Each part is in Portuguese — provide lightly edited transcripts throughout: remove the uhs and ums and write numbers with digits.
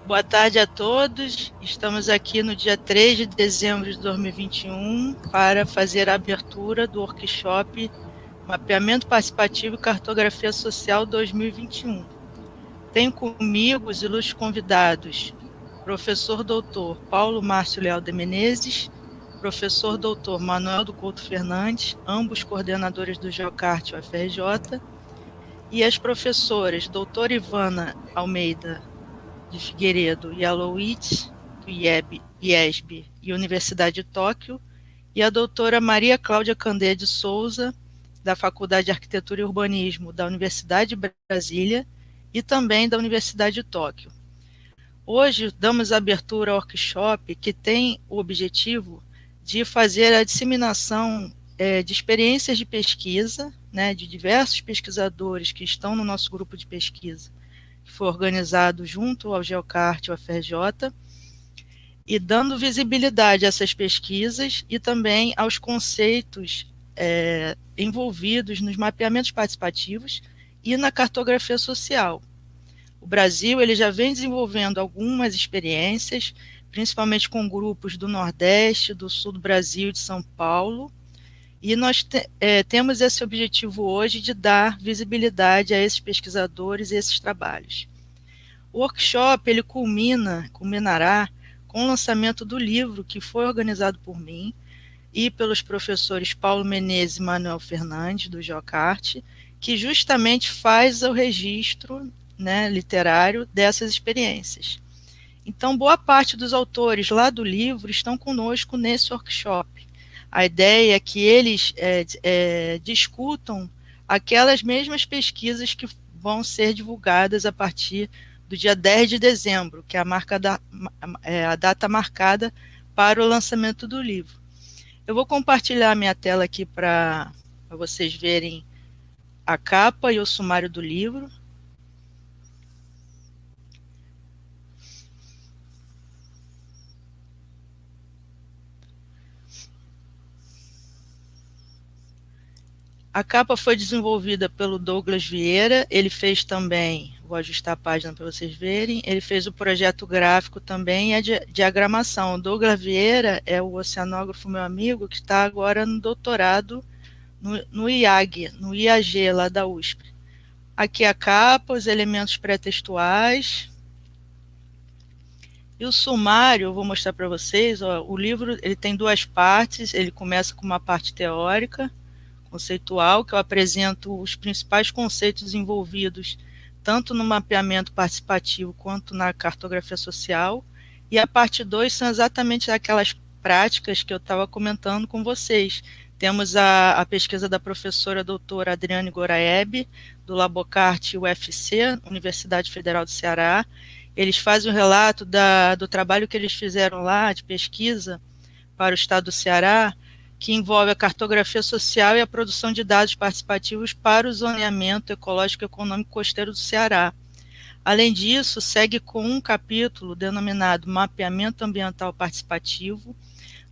Boa tarde a todos. Estamos aqui no dia 3 de dezembro de 2021 para fazer a abertura do workshop Mapeamento Participativo e Cartografia Social 2021. Tenho comigo os ilustres convidados, professor doutor Paulo Márcio Leal de Menezes, professor doutor Manuel do Couto Fernandes, ambos coordenadores do Geocarte UFRJ, e as professoras doutora Ivana Almeida de Figueiredo e Aloysius, do IESB e Universidade de Tóquio, e a doutora Maria Cláudia Candeia de Souza, da Faculdade de Arquitetura e Urbanismo da Universidade de Brasília e também da Universidade de Tóquio. Hoje damos abertura ao workshop que tem o objetivo de fazer a disseminação de experiências de pesquisa, de diversos pesquisadores que estão no nosso grupo de pesquisa, que foi organizado junto ao Geocarte UFRJ, e dando visibilidade a essas pesquisas e também aos conceitos envolvidos nos mapeamentos participativos e na cartografia social. O Brasil ele já vem desenvolvendo algumas experiências, principalmente com grupos do Nordeste, do Sul do Brasil e de São Paulo, e nós temos esse objetivo hoje de dar visibilidade a esses pesquisadores e esses trabalhos. O workshop ele culminará com o lançamento do livro que foi organizado por mim e pelos professores Paulo Menezes e Manuel Fernandes, do Geocarte, que justamente faz o registro literário dessas experiências. Então, boa parte dos autores lá do livro estão conosco nesse workshop. A ideia é que eles discutam aquelas mesmas pesquisas que vão ser divulgadas a partir do dia 10 de dezembro, que é a data marcada para o lançamento do livro. Eu vou compartilhar minha tela aqui para vocês verem a capa e o sumário do livro. A capa foi desenvolvida pelo Douglas Vieira, ele fez também, vou ajustar a página para vocês verem, ele fez o projeto gráfico também e a diagramação. O Douglas Vieira é o oceanógrafo meu amigo que está agora no doutorado no IAG, no IAG lá da USP. Aqui a capa, os elementos pré-textuais. E o sumário, eu vou mostrar para vocês, o livro ele tem duas partes, ele começa com uma parte teórica, conceitual, que eu apresento os principais conceitos envolvidos tanto no mapeamento participativo quanto na cartografia social, e a parte 2 são exatamente aquelas práticas que eu estava comentando com vocês. Temos a pesquisa da professora doutora Adriane Goraeb, do Labocarte UFC, Universidade Federal do Ceará. Eles fazem um relato do trabalho que eles fizeram lá, de pesquisa, para o estado do Ceará, que envolve a cartografia social e a produção de dados participativos para o zoneamento ecológico e econômico costeiro do Ceará. Além disso, segue com um capítulo denominado Mapeamento Ambiental Participativo,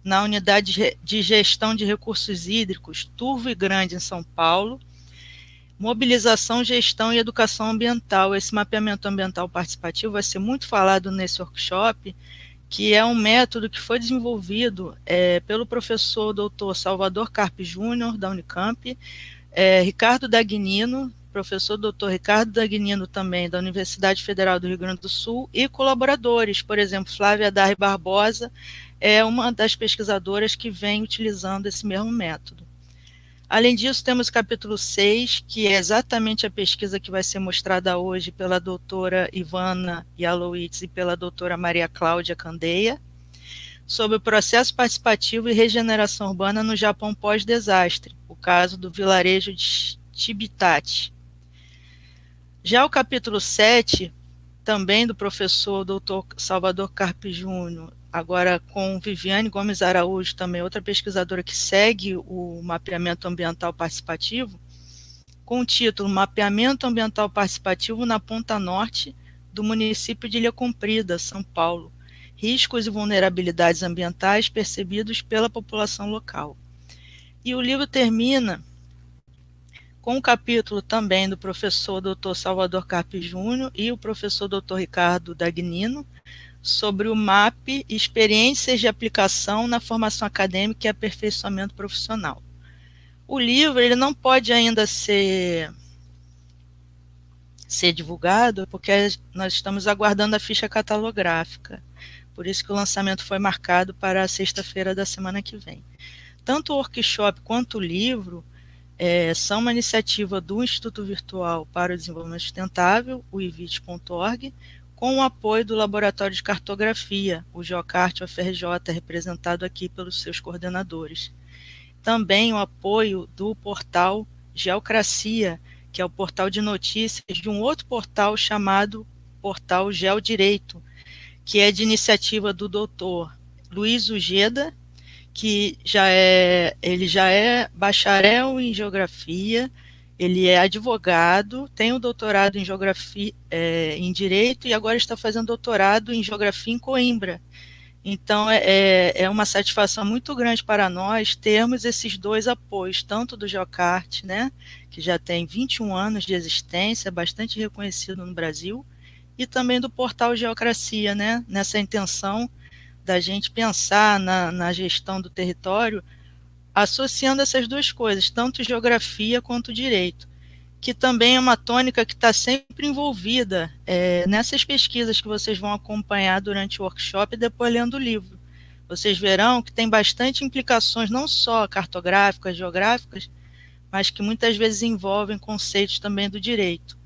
na Unidade de Gestão de Recursos Hídricos Turvo e Grande, em São Paulo, Mobilização, Gestão e Educação Ambiental. Esse mapeamento ambiental participativo vai ser muito falado nesse workshop, que é um método que foi desenvolvido pelo professor doutor Salvador Carpe Júnior, da Unicamp, Ricardo Dagnino, professor doutor Ricardo Dagnino também, da Universidade Federal do Rio Grande do Sul, e colaboradores, por exemplo, Flávia Darre Barbosa, é uma das pesquisadoras que vem utilizando esse mesmo método. Além disso, temos o capítulo 6, que é exatamente a pesquisa que vai ser mostrada hoje pela doutora Ivana Aloysius e pela doutora Maria Cláudia Candeia, sobre o processo participativo e regeneração urbana no Japão pós-desastre, o caso do vilarejo de Chibitate. Já o capítulo 7, também do professor doutor Salvador Carpe Júnior, agora com Viviane Gomes Araújo, também outra pesquisadora que segue o mapeamento ambiental participativo, com o título Mapeamento Ambiental Participativo na Ponta Norte do município de Ilha Comprida, São Paulo, riscos e vulnerabilidades ambientais percebidos pela população local. E o livro termina com um capítulo também do professor Dr. Salvador Carpe Júnior e o professor Dr. Ricardo Dagnino, sobre o MAP, experiências de aplicação na formação acadêmica e aperfeiçoamento profissional. O livro ele não pode ainda ser divulgado porque nós estamos aguardando a ficha catalográfica. Por isso que o lançamento foi marcado para a sexta-feira da semana que vem. Tanto o workshop quanto o livro são uma iniciativa do Instituto Virtual para o Desenvolvimento Sustentável, o ivit.org, com o apoio do Laboratório de Cartografia, o GeoCart UFRJ, representado aqui pelos seus coordenadores. Também o apoio do portal Geocracia, que é o portal de notícias de um outro portal chamado Portal Geodireito, que é de iniciativa do doutor Luiz Ujeda, que ele já é bacharel em geografia, ele é advogado, tem um doutorado em geografia, em direito, e agora está fazendo doutorado em geografia em Coimbra. Então é uma satisfação muito grande para nós termos esses dois apoios, tanto do GeoCart, né, que já tem 21 anos de existência, bastante reconhecido no Brasil, e também do portal Geocracia, né, nessa intenção da gente pensar na gestão do território, associando essas duas coisas, tanto geografia quanto direito, que também é uma tônica que está sempre envolvida nessas pesquisas que vocês vão acompanhar durante o workshop e depois lendo o livro. Vocês verão que tem bastante implicações, não só cartográficas, geográficas, mas que muitas vezes envolvem conceitos também do direito.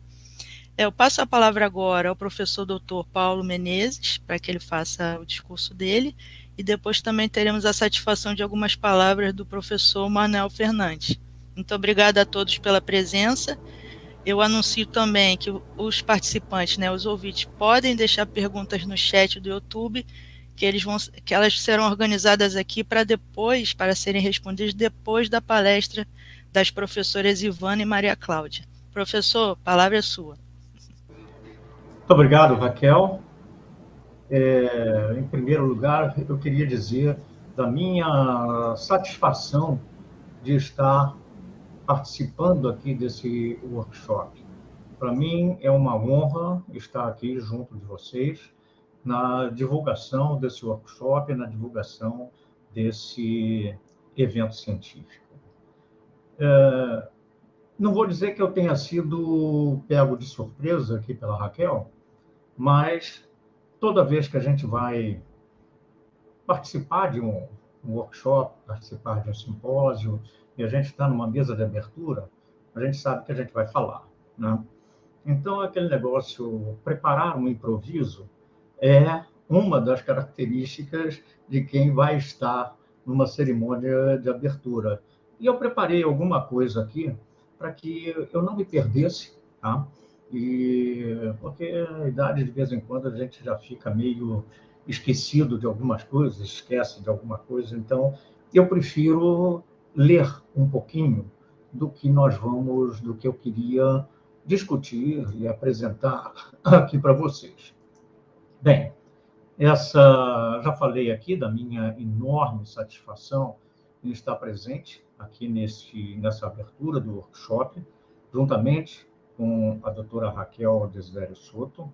Eu passo a palavra agora ao professor Dr. Paulo Menezes, para que ele faça o discurso dele, e depois também teremos a satisfação de algumas palavras do professor Manuel Fernandes. Muito obrigada a todos pela presença. Eu anuncio também que os participantes, né, os ouvintes, podem deixar perguntas no chat do YouTube, que elas serão organizadas aqui para serem respondidas depois da palestra das professoras Ivana e Maria Cláudia. Professor, a palavra é sua. Muito obrigado, Raquel. Em primeiro lugar, eu queria dizer da minha satisfação de estar participando aqui desse workshop. Para mim é uma honra estar aqui junto de vocês na divulgação desse workshop, na divulgação desse evento científico. Não vou dizer que eu tenha sido pego de surpresa aqui pela Raquel, mas toda vez que a gente vai participar de um workshop, participar de um simpósio, e a gente está numa mesa de abertura, a gente sabe que a gente vai falar, né? Então, aquele negócio, preparar um improviso, é uma das características de quem vai estar numa cerimônia de abertura. E eu preparei alguma coisa aqui para que eu não me perdesse, tá? Porque a idade, de vez em quando, a gente já fica meio esquecido de algumas coisas, esquece de alguma coisa. Então, eu prefiro ler um pouquinho do que eu queria discutir e apresentar aqui para vocês. Bem, já falei aqui da minha enorme satisfação em estar presente aqui nessa abertura do workshop, juntamente com a doutora Raquel Desiderio Soto,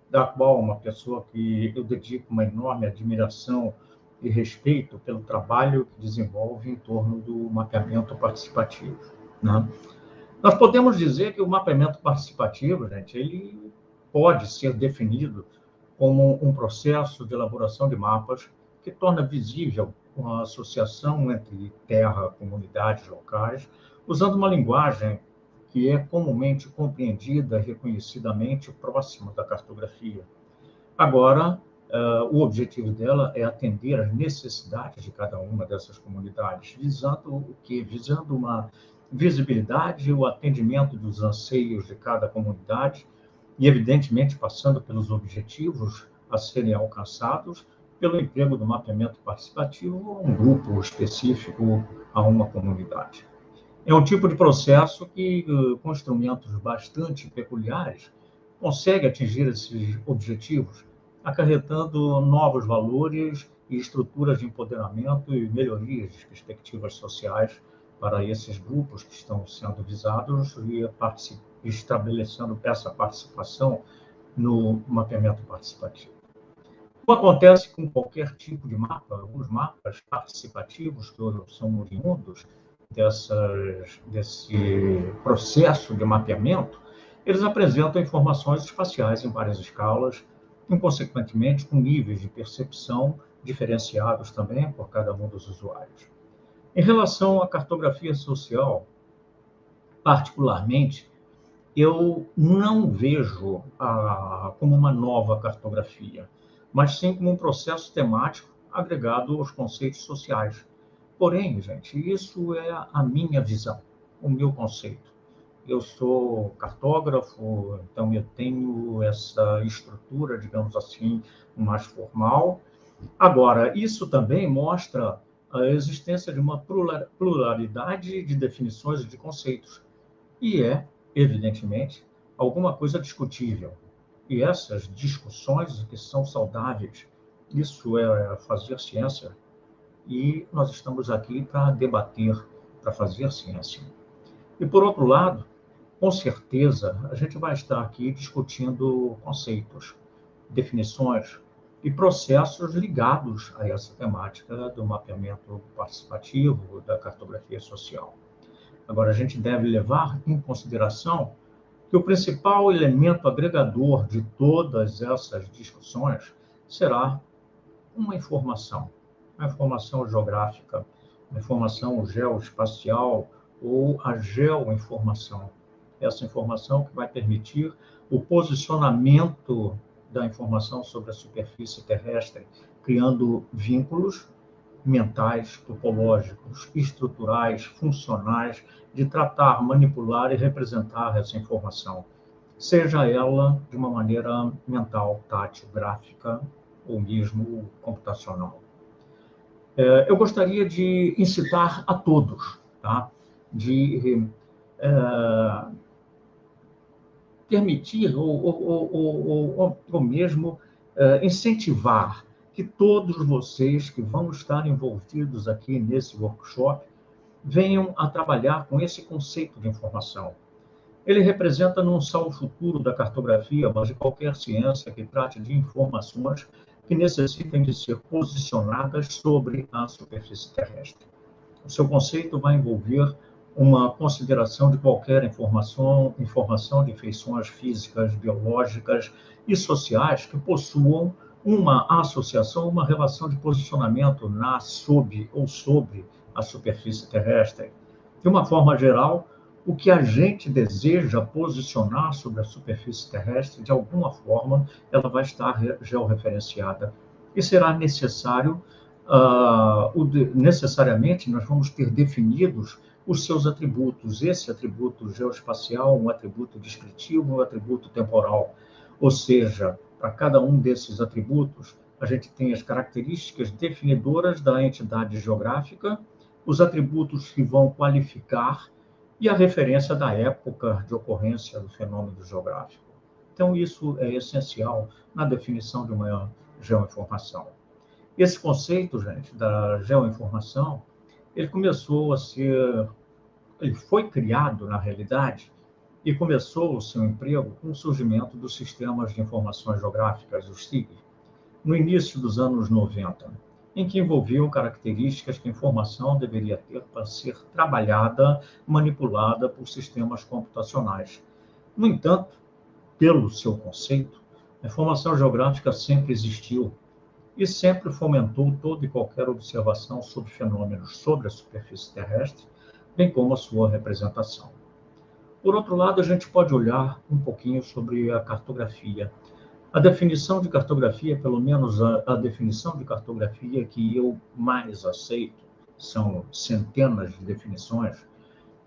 da qual uma pessoa que eu dedico uma enorme admiração e respeito pelo trabalho que desenvolve em torno do mapeamento participativo, né? Nós podemos dizer que o mapeamento participativo, gente, ele pode ser definido como um processo de elaboração de mapas que torna visível a associação entre terra, comunidades locais, usando uma linguagem que é comumente compreendida e reconhecidamente próxima da cartografia. Agora, o objetivo dela é atender às necessidades de cada uma dessas comunidades, visando o quê? Visando uma visibilidade e o atendimento dos anseios de cada comunidade e, evidentemente, passando pelos objetivos a serem alcançados pelo emprego do mapeamento participativo a um grupo específico, a uma comunidade. É um tipo de processo que, com instrumentos bastante peculiares, consegue atingir esses objetivos, acarretando novos valores e estruturas de empoderamento e melhorias de perspectivas sociais para esses grupos que estão sendo visados e estabelecendo essa participação no mapeamento participativo. Como acontece com qualquer tipo de mapa, alguns mapas participativos que são oriundos desse processo de mapeamento, eles apresentam informações espaciais em várias escalas, e, consequentemente, com níveis de percepção diferenciados também por cada um dos usuários. Em relação à cartografia social, particularmente, eu não vejo como uma nova cartografia, mas sim como um processo temático agregado aos conceitos sociais. Porém, gente, isso é a minha visão, o meu conceito. Eu sou cartógrafo, então eu tenho essa estrutura, digamos assim, mais formal. Agora, isso também mostra a existência de uma pluralidade de definições e de conceitos. E é, evidentemente, alguma coisa discutível. E essas discussões que são saudáveis, isso é fazer ciência, e nós estamos aqui para debater, para fazer ciência. E, por outro lado, com certeza, a gente vai estar aqui discutindo conceitos, definições e processos ligados a essa temática do mapeamento participativo, da cartografia social. Agora, a gente deve levar em consideração que o principal elemento agregador de todas essas discussões será uma informação geográfica, uma informação geoespacial ou a geoinformação. Essa informação que vai permitir o posicionamento da informação sobre a superfície terrestre, criando vínculos mentais, topológicos, estruturais, funcionais, de tratar, manipular e representar essa informação, seja ela de uma maneira mental, tátil, gráfica ou mesmo computacional. Eu gostaria de incitar a todos, tá? De permitir ou mesmo incentivar que todos vocês que vão estar envolvidos aqui nesse workshop venham a trabalhar com esse conceito de informação. Ele representa não só o futuro da cartografia, mas de qualquer ciência que trate de informações que necessitem de ser posicionadas sobre a superfície terrestre. O seu conceito vai envolver uma consideração de qualquer informação de feições físicas, biológicas e sociais que possuam uma associação, uma relação de posicionamento sob ou sobre a superfície terrestre. De uma forma geral, o que a gente deseja posicionar sobre a superfície terrestre, de alguma forma, ela vai estar georreferenciada. E será necessariamente, nós vamos ter definidos os seus atributos. Esse atributo geoespacial, um atributo descritivo, um atributo temporal. Ou seja, para cada um desses atributos, a gente tem as características definidoras da entidade geográfica, os atributos que vão qualificar e a referência da época de ocorrência do fenômeno geográfico. Então, isso é essencial na definição de uma geoinformação. Esse conceito, gente, da geoinformação, ele foi criado, na realidade, e começou o seu emprego com o surgimento dos sistemas de informações geográficas, os SIG, no início dos anos 90, em que envolviam características que a informação deveria ter para ser trabalhada, manipulada por sistemas computacionais. No entanto, pelo seu conceito, a informação geográfica sempre existiu e sempre fomentou toda e qualquer observação sobre fenômenos sobre a superfície terrestre, bem como a sua representação. Por outro lado, a gente pode olhar um pouquinho sobre a cartografia. A definição de cartografia, pelo menos a definição de cartografia que eu mais aceito, são centenas de definições,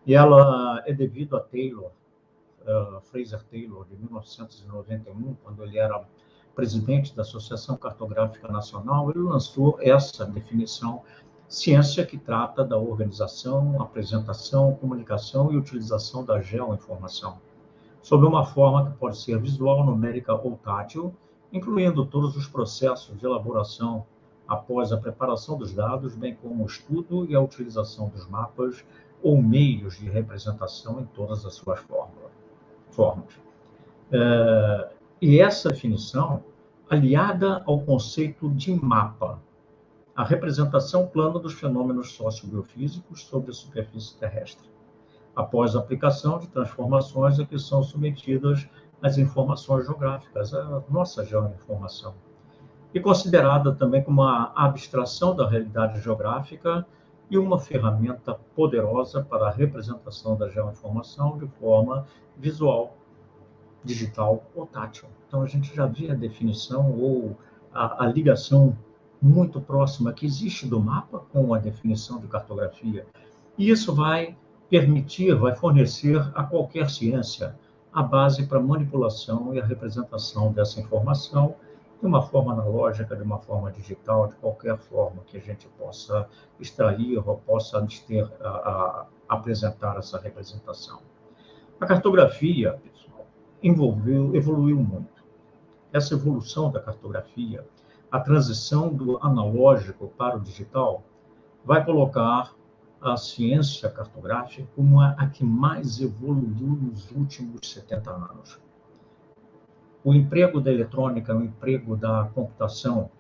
e ela é devido a Fraser Taylor, de 1991, quando ele era presidente da Associação Cartográfica Nacional, ele lançou essa definição: ciência que trata da organização, apresentação, comunicação e utilização da geoinformação, sob uma forma que pode ser visual, numérica ou tátil, incluindo todos os processos de elaboração após a preparação dos dados, bem como o estudo e a utilização dos mapas ou meios de representação em todas as suas formas. E essa definição, aliada ao conceito de mapa, a representação plana dos fenômenos sociobiofísicos sobre a superfície terrestre, após a aplicação de transformações a que são submetidas as informações geográficas, a nossa geoinformação, e considerada também como uma abstração da realidade geográfica e uma ferramenta poderosa para a representação da geoinformação de forma visual, digital ou tátil. Então, a gente já vê a definição ou a ligação muito próxima que existe do mapa com a definição de cartografia. E isso vai permitir, vai fornecer a qualquer ciência a base para a manipulação e a representação dessa informação de uma forma analógica, de uma forma digital, de qualquer forma que a gente possa extrair ou possa apresentar essa representação. A cartografia, pessoal, evoluiu muito. Essa evolução da cartografia, a transição do analógico para o digital, vai colocar a ciência cartográfica como a que mais evoluiu nos últimos 70 anos. O emprego da eletrônica, o emprego da computação,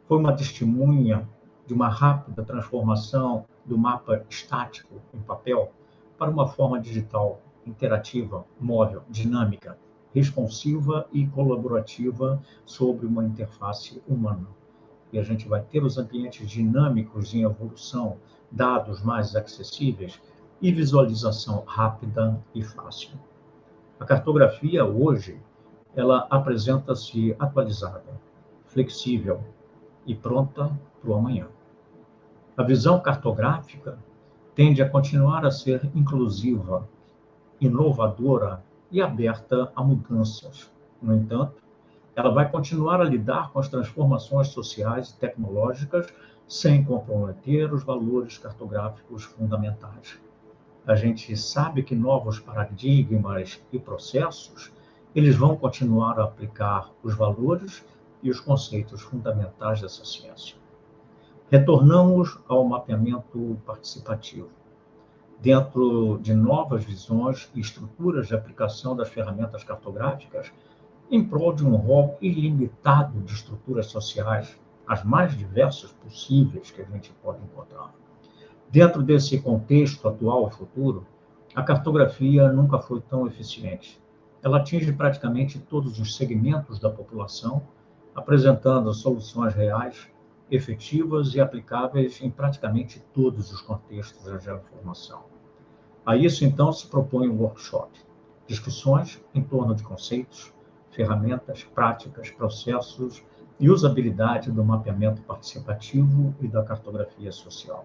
foi uma testemunha de uma rápida transformação do mapa estático em papel para uma forma digital, interativa, móvel, dinâmica, responsiva e colaborativa sobre uma interface humana. E a gente vai ter os ambientes dinâmicos em evolução, dados mais acessíveis e visualização rápida e fácil. A cartografia hoje, ela apresenta-se atualizada, flexível e pronta para o amanhã. A visão cartográfica tende a continuar a ser inclusiva, inovadora e aberta a mudanças. No entanto, ela vai continuar a lidar com as transformações sociais e tecnológicas sem comprometer os valores cartográficos fundamentais. A gente sabe que novos paradigmas e processos, eles vão continuar a aplicar os valores e os conceitos fundamentais dessa ciência. Retornamos ao mapeamento participativo. Dentro de novas visões e estruturas de aplicação das ferramentas cartográficas, em prol de um rol ilimitado de estruturas sociais, as mais diversas possíveis que a gente pode encontrar. Dentro desse contexto atual e futuro, a cartografia nunca foi tão eficiente. Ela atinge praticamente todos os segmentos da população, apresentando soluções reais, efetivas e aplicáveis em praticamente todos os contextos da geoinformação. A isso, então, se propõe um workshop. Discussões em torno de conceitos, ferramentas, práticas, processos e usabilidade do mapeamento participativo e da cartografia social.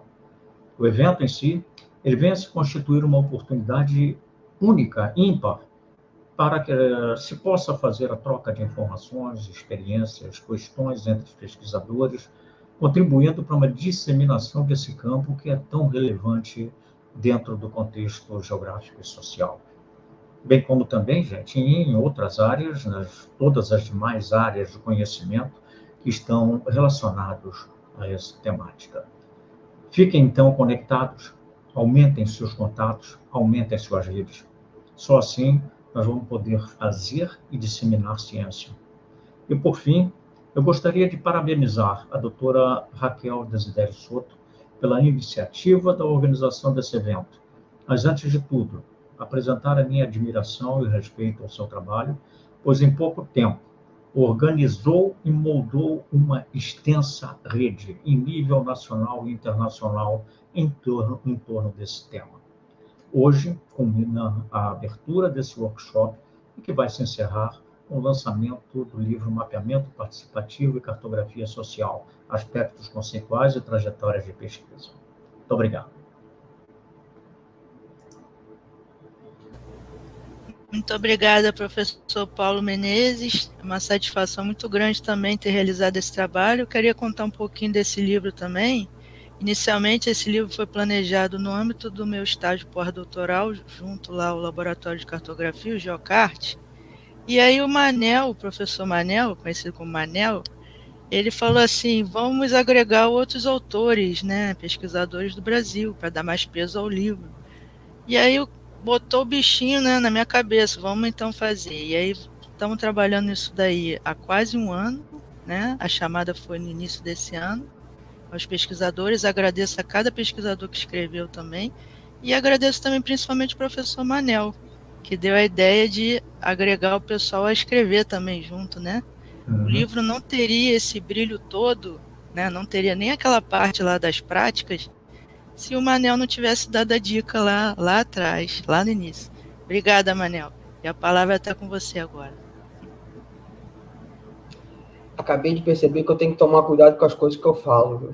O evento em si, ele vem a se constituir uma oportunidade única, ímpar, para que se possa fazer a troca de informações, experiências, questões entre os pesquisadores, contribuindo para uma disseminação desse campo que é tão relevante dentro do contexto geográfico e social. Bem como também, gente, em outras áreas, todas as demais áreas do conhecimento que estão relacionados a essa temática. Fiquem, então, conectados, aumentem seus contatos, aumentem suas redes. Só assim nós vamos poder fazer e disseminar ciência. E, por fim, eu gostaria de parabenizar a doutora Raquel Desidério Soto pela iniciativa da organização desse evento. Mas, antes de tudo, apresentar a minha admiração e respeito ao seu trabalho, pois em pouco tempo organizou e moldou uma extensa rede em nível nacional e internacional em torno desse tema. Hoje, culmina a abertura desse workshop, que vai se encerrar com o lançamento do livro Mapeamento Participativo e Cartografia Social, Aspectos Conceituais e Trajetórias de Pesquisa. Muito obrigado. Muito obrigada, professor Paulo Menezes. É uma satisfação muito grande também ter realizado esse trabalho. Eu queria contar um pouquinho desse livro também. Inicialmente, esse livro foi planejado no âmbito do meu estágio pós-doutoral, junto lá ao Laboratório de Cartografia, o GeoCart. E aí o Manel, o professor Manel, conhecido como Manel, ele falou assim, vamos agregar outros autores, né, pesquisadores do Brasil, para dar mais peso ao livro. E aí botou o bichinho, né, na minha cabeça, vamos então fazer. E aí estamos trabalhando nisso daí há quase um ano. né? A chamada foi no início desse ano, aos pesquisadores. Agradeço a cada pesquisador que escreveu também. E agradeço também principalmente o professor Manel, que deu a ideia de agregar o pessoal a escrever também junto, né? O livro não teria esse brilho todo, né? Não teria nem aquela parte lá das práticas, se o Manel não tivesse dado a dica lá atrás, lá no início. Obrigada, Manel. E a palavra está com você agora. Acabei de perceber que eu tenho que tomar cuidado com as coisas que eu falo.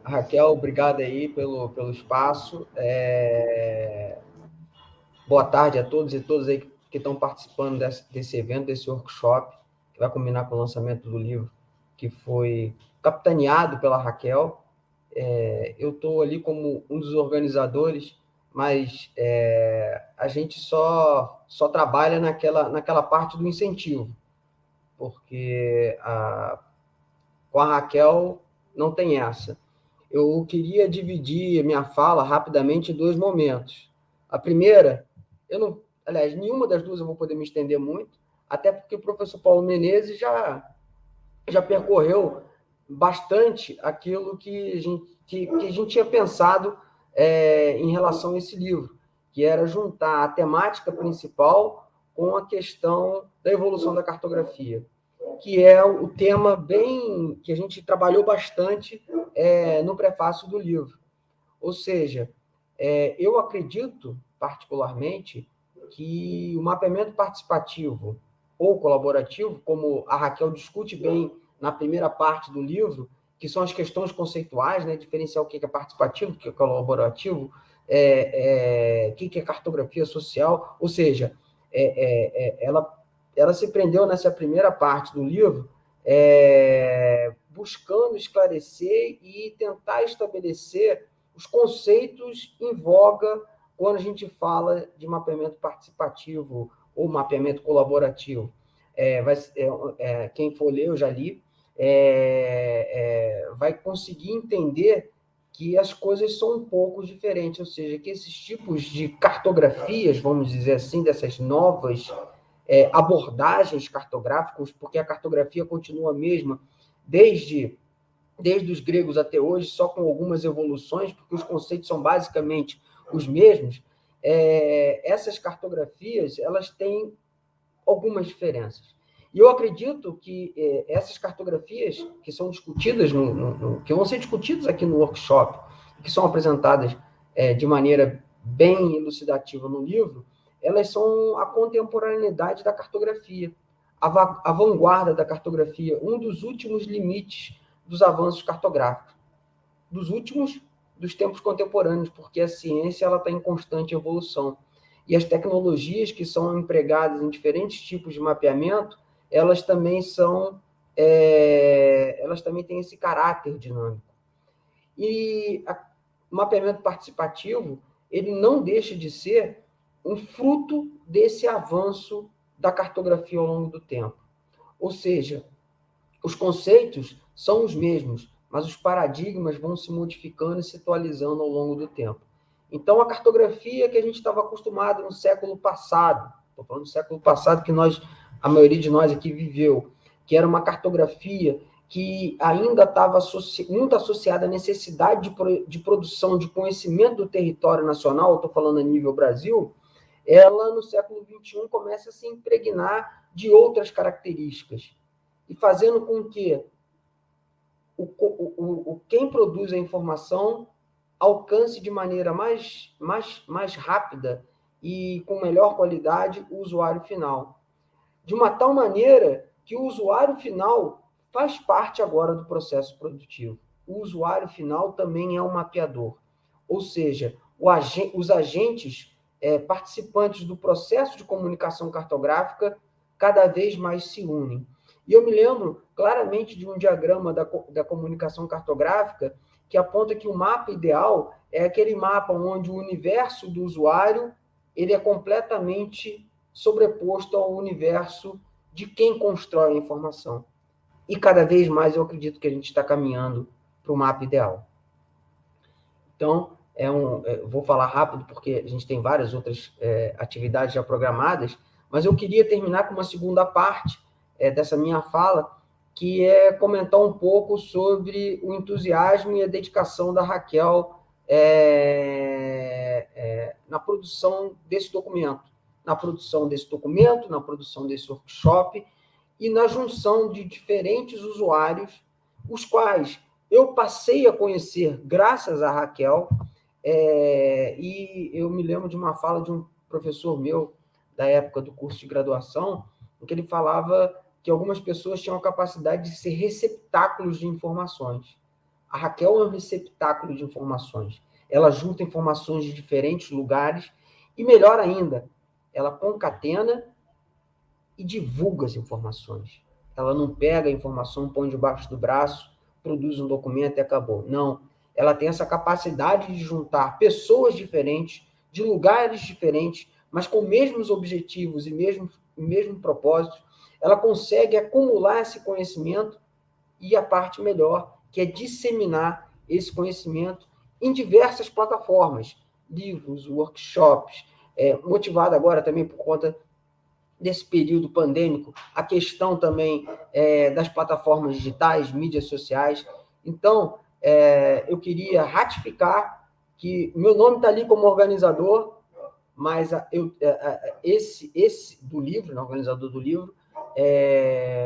Raquel, obrigado aí pelo espaço. Boa tarde a todos e todas aí que estão participando desse evento, desse workshop, que vai combinar com o lançamento do livro, que foi capitaneado pela Raquel. Eu estou ali como um dos organizadores, mas a gente só trabalha naquela parte do incentivo, porque com a Raquel não tem essa. Eu queria dividir minha fala rapidamente em dois momentos. A primeira, aliás, nenhuma das duas eu vou poder me estender muito, até porque o professor Paulo Menezes já percorreu bastante aquilo que a gente tinha pensado em relação a esse livro, que era juntar a temática principal com a questão da evolução da cartografia, que é o tema que a gente trabalhou bastante no prefácio do livro. Ou seja, eu acredito, particularmente, que o mapeamento participativo ou colaborativo, como a Raquel discute bem na primeira parte do livro, que são as questões conceituais, né, diferenciar o que é participativo, o que é colaborativo, o que é cartografia social, ou seja, ela se prendeu nessa primeira parte do livro buscando esclarecer e tentar estabelecer os conceitos em voga quando a gente fala de mapeamento participativo ou mapeamento colaborativo. Quem for ler, eu já li, vai conseguir entender que as coisas são um pouco diferentes, ou seja, que esses tipos de cartografias, vamos dizer assim, dessas novas abordagens cartográficas, porque a cartografia continua a mesma desde os gregos até hoje, só com algumas evoluções, porque os conceitos são basicamente os mesmos. Essas cartografias, elas têm algumas diferenças. E eu acredito que essas cartografias que são discutidas, que vão ser discutidas aqui no workshop, que são apresentadas de maneira bem elucidativa no livro, elas são a contemporaneidade da cartografia, a vanguarda da cartografia, um dos últimos limites dos avanços cartográficos, dos tempos contemporâneos, porque a ciência está em constante evolução. E as tecnologias que são empregadas em diferentes tipos de mapeamento, elas também têm esse caráter dinâmico. E o mapeamento participativo, ele não deixa de ser um fruto desse avanço da cartografia ao longo do tempo. Ou seja, os conceitos são os mesmos, mas os paradigmas vão se modificando e se atualizando ao longo do tempo. Então, a cartografia que a gente estava acostumado no século passado, estou falando do século passado que a maioria de nós aqui viveu, que era uma cartografia que ainda estava muito associada à necessidade de produção de conhecimento do território nacional, estou falando a nível Brasil, ela, no século XXI, começa a se impregnar de outras características, e fazendo com que quem produz a informação alcance de maneira mais rápida e com melhor qualidade o usuário final. De uma tal maneira que o usuário final faz parte agora do processo produtivo. O usuário final também é um mapeador. Ou seja, os agentes participantes do processo de comunicação cartográfica cada vez mais se unem. E eu me lembro claramente de um diagrama da comunicação cartográfica que aponta que o mapa ideal é aquele mapa onde o universo do usuário ele é completamente sobreposto ao universo de quem constrói a informação. E cada vez mais eu acredito que a gente está caminhando para o mapa ideal. Então, vou falar rápido, porque a gente tem várias outras atividades já programadas, Mas eu queria terminar com uma segunda parte dessa minha fala, que é comentar um pouco sobre o entusiasmo e a dedicação da Raquel na produção desse documento. Na produção desse documento, na produção desse workshop e na junção de diferentes usuários, os quais eu passei a conhecer graças a Raquel, e eu me lembro de uma fala de um professor meu, da época do curso de graduação, em que ele falava que algumas pessoas tinham a capacidade de ser receptáculos de informações. A Raquel é um receptáculo de informações. Ela junta informações de diferentes lugares e, melhor ainda, ela concatena e divulga as informações. Ela não pega a informação, põe debaixo do braço, produz um documento e acabou. Não. Ela tem essa capacidade de juntar pessoas diferentes, de lugares diferentes, mas com mesmos objetivos e mesmo propósito. Ela consegue acumular esse conhecimento e a parte melhor, que é disseminar esse conhecimento em diversas plataformas, livros, workshops, motivada agora também por conta desse período pandêmico, a questão também das plataformas digitais, mídias sociais. Então, eu queria ratificar que meu nome está ali como organizador, mas esse do livro, né, organizador do livro,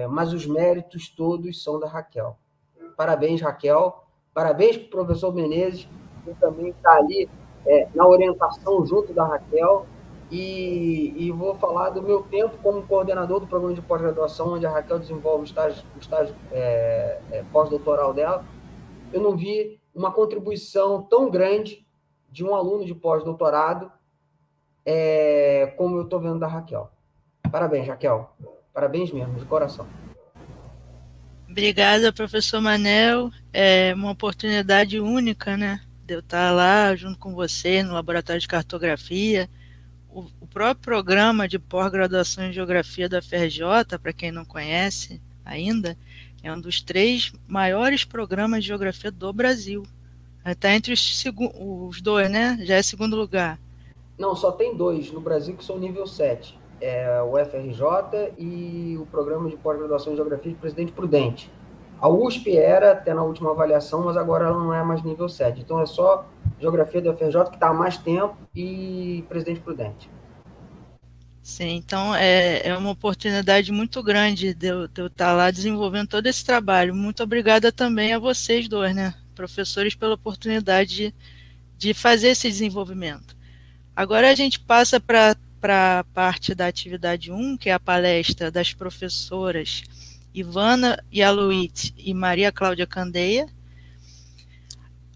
mas os méritos todos são da Raquel. Parabéns, Raquel. Parabéns para o professor Menezes, que também está ali na orientação junto da Raquel. E vou falar do meu tempo como coordenador do programa de pós-graduação, onde a Raquel desenvolve o estágio pós-doutoral dela. Eu não vi uma contribuição tão grande de um aluno de pós-doutorado como eu estou vendo da Raquel. Parabéns, Raquel. Parabéns mesmo, de coração. Obrigada, professor Manel. É uma oportunidade única, né, de eu estar lá junto com você no laboratório de cartografia. O próprio programa de pós-graduação em Geografia da FRJ, para quem não conhece ainda, é um dos 3 maiores programas de Geografia do Brasil. Está entre os 2, né? Já é segundo lugar. Não, só tem 2 no Brasil que são nível 7. O FRJ e o Programa de Pós-Graduação em Geografia de Presidente Prudente. A USP era até na última avaliação, mas agora ela não é mais nível 7. Então é só Geografia do FRJ, que está há mais tempo, e Presidente Prudente. Sim, então é uma oportunidade muito grande de eu estar lá desenvolvendo todo esse trabalho. Muito obrigada também a vocês 2, né, professores, pela oportunidade de fazer esse desenvolvimento. Agora a gente passa para a parte da atividade 1, que é a palestra das professoras Ivana Yaluit e Maria Cláudia Candeia.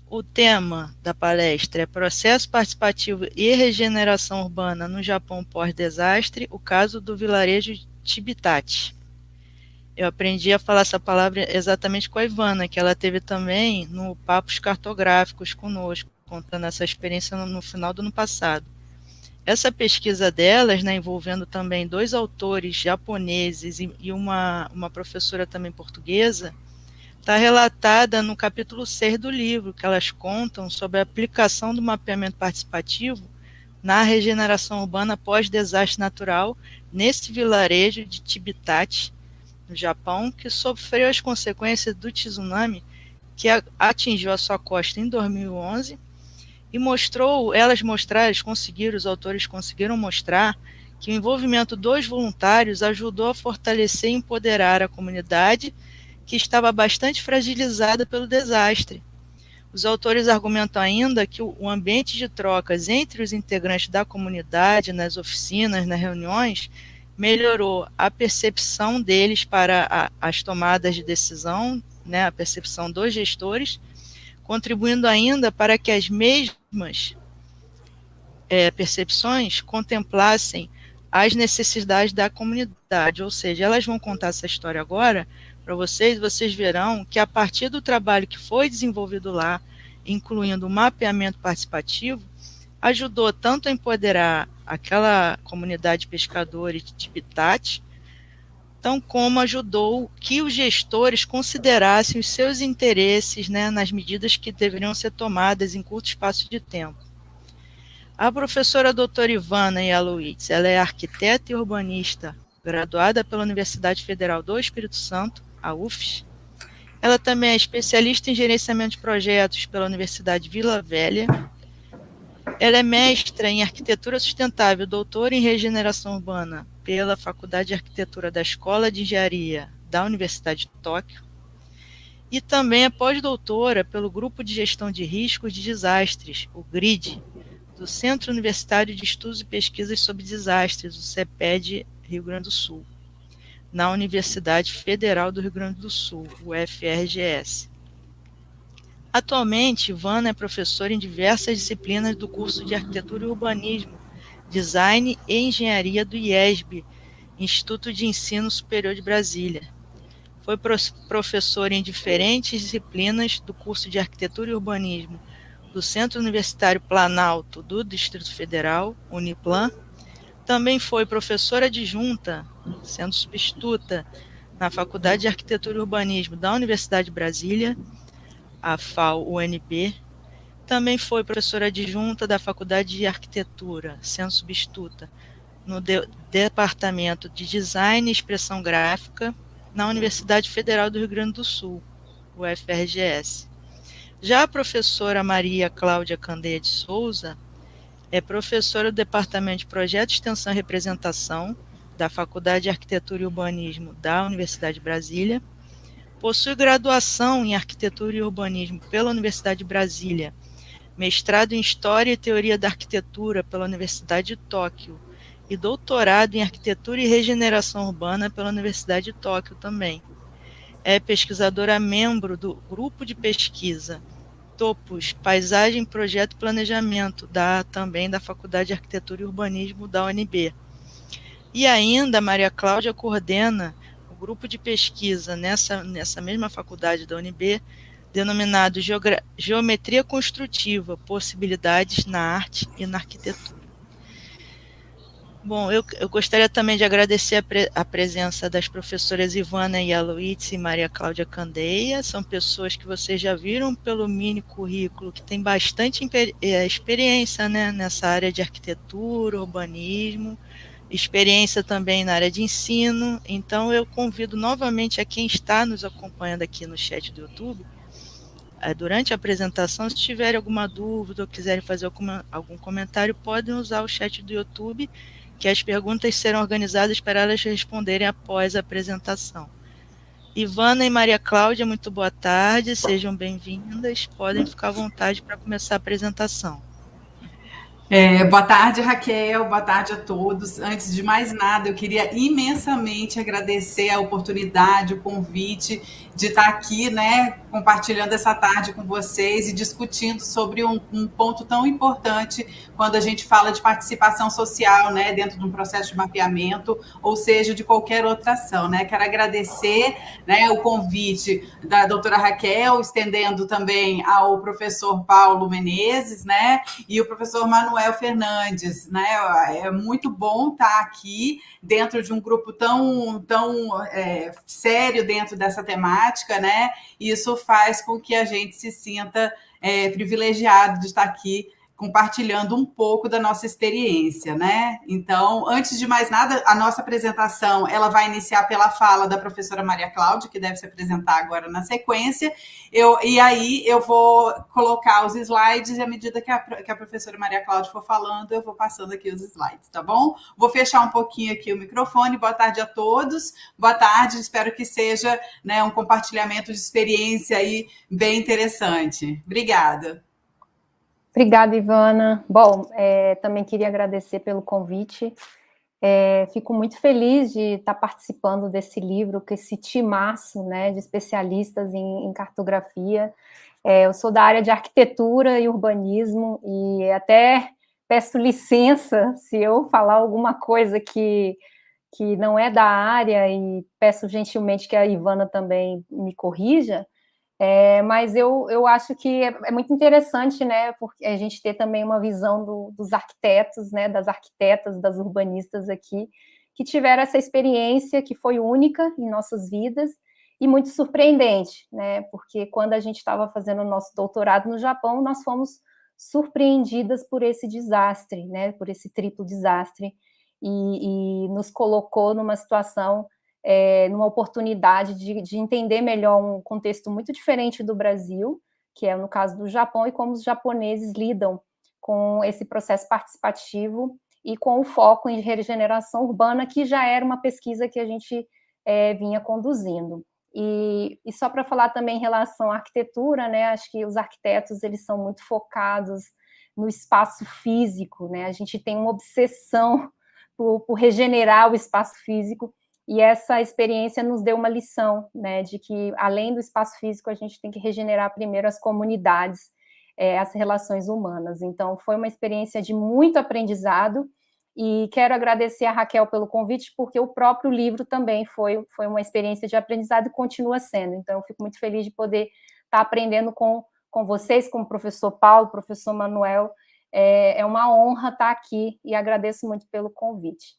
O tema da palestra é Processo Participativo e Regeneração Urbana no Japão pós-desastre, o caso do vilarejo Tibitati. Eu aprendi a falar essa palavra exatamente com a Ivana, que ela teve também no Papos Cartográficos conosco, contando essa experiência no final do ano passado. Essa pesquisa delas, né, envolvendo também 2 autores japoneses e uma professora também portuguesa, está relatada no capítulo 6 do livro, que elas contam sobre a aplicação do mapeamento participativo na regeneração urbana pós-desastre natural nesse vilarejo de Tibitati, no Japão, que sofreu as consequências do tsunami que atingiu a sua costa em 2011, e os autores conseguiram mostrar que o envolvimento dos voluntários ajudou a fortalecer e empoderar a comunidade que estava bastante fragilizada pelo desastre. Os autores argumentam ainda que o ambiente de trocas entre os integrantes da comunidade, nas oficinas, nas reuniões, melhorou a percepção deles para as tomadas de decisão, né, a percepção dos gestores, contribuindo ainda para que as mesmas percepções contemplassem as necessidades da comunidade, ou seja, elas vão contar essa história agora para vocês verão que a partir do trabalho que foi desenvolvido lá, incluindo o mapeamento participativo, ajudou tanto a empoderar aquela comunidade pescadora de Tibitati, tão como ajudou que os gestores considerassem os seus interesses, né, nas medidas que deveriam ser tomadas em curto espaço de tempo. A professora doutora Ivana Yalowitz, ela é arquiteta e urbanista, graduada pela Universidade Federal do Espírito Santo, a UFES. Ela também é especialista em gerenciamento de projetos pela Universidade Vila Velha. Ela é mestra em arquitetura sustentável, doutora em regeneração urbana pela Faculdade de Arquitetura da Escola de Engenharia da Universidade de Tóquio. E também é pós-doutora pelo Grupo de Gestão de Riscos de Desastres, o GRID, do Centro Universitário de Estudos e Pesquisas sobre Desastres, o CEPED Rio Grande do Sul, na Universidade Federal do Rio Grande do Sul, o UFRGS. Atualmente, Ivana é professora em diversas disciplinas do curso de Arquitetura e Urbanismo, Design e Engenharia do IESB, Instituto de Ensino Superior de Brasília. Foi professora em diferentes disciplinas do curso de Arquitetura e Urbanismo do Centro Universitário Planalto do Distrito Federal, Uniplan. Também foi professora adjunta, sendo substituta, na Faculdade de Arquitetura e Urbanismo da Universidade de Brasília, a FAU-UNB. Também foi professora adjunta da Faculdade de Arquitetura, sendo substituta, no Departamento de Design e Expressão Gráfica, na Universidade Federal do Rio Grande do Sul, UFRGS. Já a professora Maria Cláudia Candeia de Souza é professora do Departamento de Projeto, Extensão e Representação da Faculdade de Arquitetura e Urbanismo da Universidade de Brasília. Possui graduação em Arquitetura e Urbanismo pela Universidade de Brasília, mestrado em História e Teoria da Arquitetura pela Universidade de Tóquio e doutorado em Arquitetura e Regeneração Urbana pela Universidade de Tóquio também. É pesquisadora membro do Grupo de Pesquisa Topos, Paisagem, Projeto e Planejamento, também da Faculdade de Arquitetura e Urbanismo da UNB. E ainda, Maria Cláudia coordena o grupo de pesquisa nessa mesma faculdade da UNB, denominado Geometria Construtiva, Possibilidades na Arte e na Arquitetura. Bom, eu gostaria também de agradecer a presença das professoras Ivana Yalowitz e Maria Cláudia Candeia. São pessoas que vocês já viram pelo mini currículo, que tem bastante experiência, né, nessa área de arquitetura, urbanismo, experiência também na área de ensino. Então eu convido novamente a quem está nos acompanhando aqui no chat do YouTube, durante a apresentação, se tiverem alguma dúvida ou quiserem fazer algum comentário, podem usar o chat do YouTube, que as perguntas serão organizadas para elas responderem após a apresentação. Ivana e Maria Cláudia, muito boa tarde, sejam bem-vindas, podem ficar à vontade para começar a apresentação. Boa tarde, Raquel, boa tarde a todos. Antes de mais nada, eu queria imensamente agradecer a oportunidade, o convite de estar aqui, né, compartilhando essa tarde com vocês e discutindo sobre um ponto tão importante quando a gente fala de participação social, né, dentro de um processo de mapeamento, ou seja, de qualquer outra ação, né. Quero agradecer, né, o convite da doutora Raquel, estendendo também ao professor Paulo Menezes, né, e o professor Manuel Fernandes, né. É muito bom estar aqui dentro de um grupo tão sério dentro dessa temática, né. Isso faz com que a gente se sinta privilegiado de estar aqui compartilhando um pouco da nossa experiência, né? Então, antes de mais nada, a nossa apresentação, ela vai iniciar pela fala da professora Maria Cláudia, que deve se apresentar agora na sequência, e aí eu vou colocar os slides, e à medida que a professora Maria Cláudia for falando, eu vou passando aqui os slides, tá bom? Vou fechar um pouquinho aqui o microfone. Boa tarde a todos, boa tarde, espero que seja, né, um compartilhamento de experiência aí bem interessante. Obrigada. Obrigada, Ivana. Bom, também queria agradecer pelo convite. Fico muito feliz de estar participando desse livro, com esse timaço, né, de especialistas em cartografia. Eu sou da área de arquitetura e urbanismo, e até peço licença se eu falar alguma coisa que não é da área, e peço gentilmente que a Ivana também me corrija. Mas eu acho que é muito interessante, né, porque a gente ter também uma visão dos arquitetos, né, das arquitetas, das urbanistas aqui, que tiveram essa experiência que foi única em nossas vidas e muito surpreendente, né, porque quando a gente estava fazendo o nosso doutorado no Japão, nós fomos surpreendidas por esse desastre, né, por esse triplo desastre, e nos colocou numa situação, numa oportunidade de entender melhor um contexto muito diferente do Brasil, que é no caso do Japão, e como os japoneses lidam com esse processo participativo e com o foco em regeneração urbana, que já era uma pesquisa que a gente vinha conduzindo. E só para falar também em relação à arquitetura, né, acho que os arquitetos eles são muito focados no espaço físico, né, a gente tem uma obsessão por regenerar o espaço físico, e essa experiência nos deu uma lição, né, de que além do espaço físico a gente tem que regenerar primeiro as comunidades, as relações humanas. Então foi uma experiência de muito aprendizado, e quero agradecer a Raquel pelo convite, porque o próprio livro também foi uma experiência de aprendizado e continua sendo. Então, eu fico muito feliz de poder estar aprendendo com vocês, com o professor Paulo, professor Manuel. É uma honra estar aqui e agradeço muito pelo convite.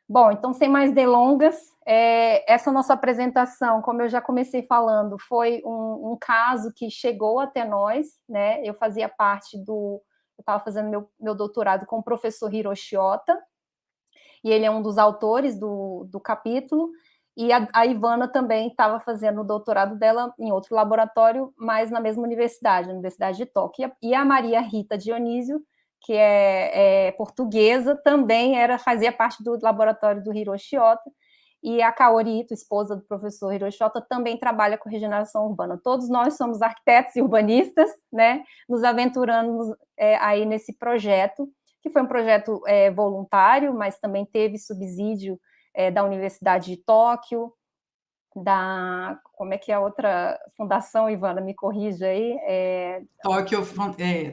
Bom, então, sem mais delongas, essa nossa apresentação, como eu já comecei falando, foi um caso que chegou até nós, né? Eu fazia parte eu estava fazendo meu doutorado com o professor Hiroshi Ota, e ele é um dos autores do capítulo, e a Ivana também estava fazendo o doutorado dela em outro laboratório, mas na mesma universidade, a Universidade de Tóquio, e a Maria Rita Dionísio, que é portuguesa, também fazia parte do laboratório do Hiroshi Ota, e a Kaori Ito, esposa do professor Hiroshi Ota, também trabalha com regeneração urbana. Todos nós somos arquitetos e urbanistas, né, nos aventurando aí nesse projeto, que foi um projeto voluntário, mas também teve subsídio da Universidade de Tóquio, como é que é a outra fundação, Ivana, me corrija aí?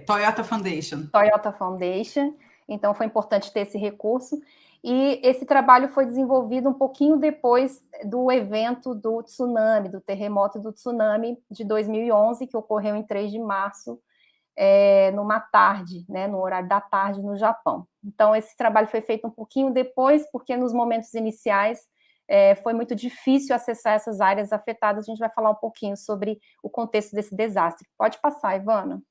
Toyota Foundation. Toyota Foundation, então foi importante ter esse recurso, e esse trabalho foi desenvolvido um pouquinho depois do evento do tsunami, do terremoto do tsunami de 2011, que ocorreu em 3 de março, numa tarde, né, no horário da tarde no Japão. Então, esse trabalho foi feito um pouquinho depois, porque nos momentos iniciais foi muito difícil acessar essas áreas afetadas. A gente vai falar um pouquinho sobre o contexto desse desastre. Pode passar, Ivana.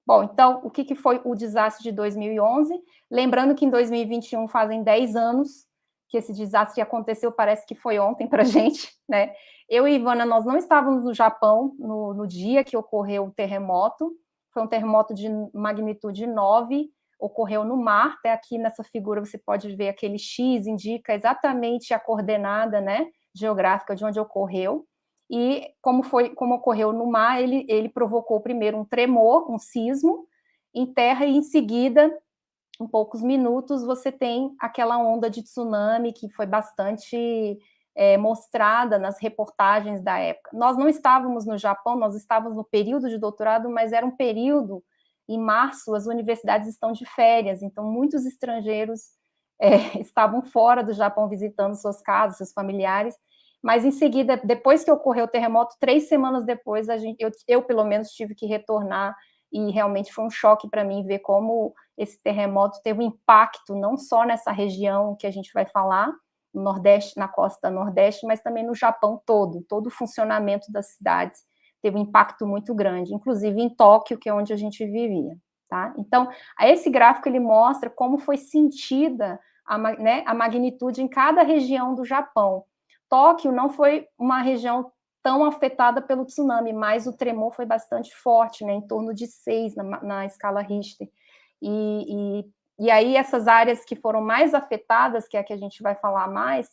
Bom, então, o que foi o desastre de 2011? Lembrando que em 2021 fazem 10 anos que esse desastre aconteceu, parece que foi ontem para a gente, né? Eu e Ivana, nós não estávamos no Japão no dia que ocorreu o terremoto, foi um terremoto de magnitude 9, ocorreu no mar, até aqui nessa figura você pode ver aquele X, indica exatamente a coordenada, né, geográfica de onde ocorreu, e como ocorreu no mar, ele provocou primeiro um tremor, um sismo, em terra, e em seguida, em poucos minutos, você tem aquela onda de tsunami que foi bastante mostrada nas reportagens da época. Nós não estávamos no Japão, nós estávamos no período de doutorado, mas era um período, em março, as universidades estão de férias, então muitos estrangeiros estavam fora do Japão visitando suas casas, seus familiares, mas em seguida, depois que ocorreu o terremoto, 3 semanas depois, eu pelo menos tive que retornar, e realmente foi um choque para mim ver como esse terremoto teve um impacto não só nessa região que a gente vai falar, no Nordeste, na costa Nordeste, mas também no Japão todo o funcionamento das cidades teve um impacto muito grande, inclusive em Tóquio, que é onde a gente vivia, tá? Então, esse gráfico ele mostra como foi sentida a magnitude em cada região do Japão. Tóquio não foi uma região tão afetada pelo tsunami, mas o tremor foi bastante forte, né, em torno de 6 na escala Richter. E aí essas áreas que foram mais afetadas, que é a que a gente vai falar mais,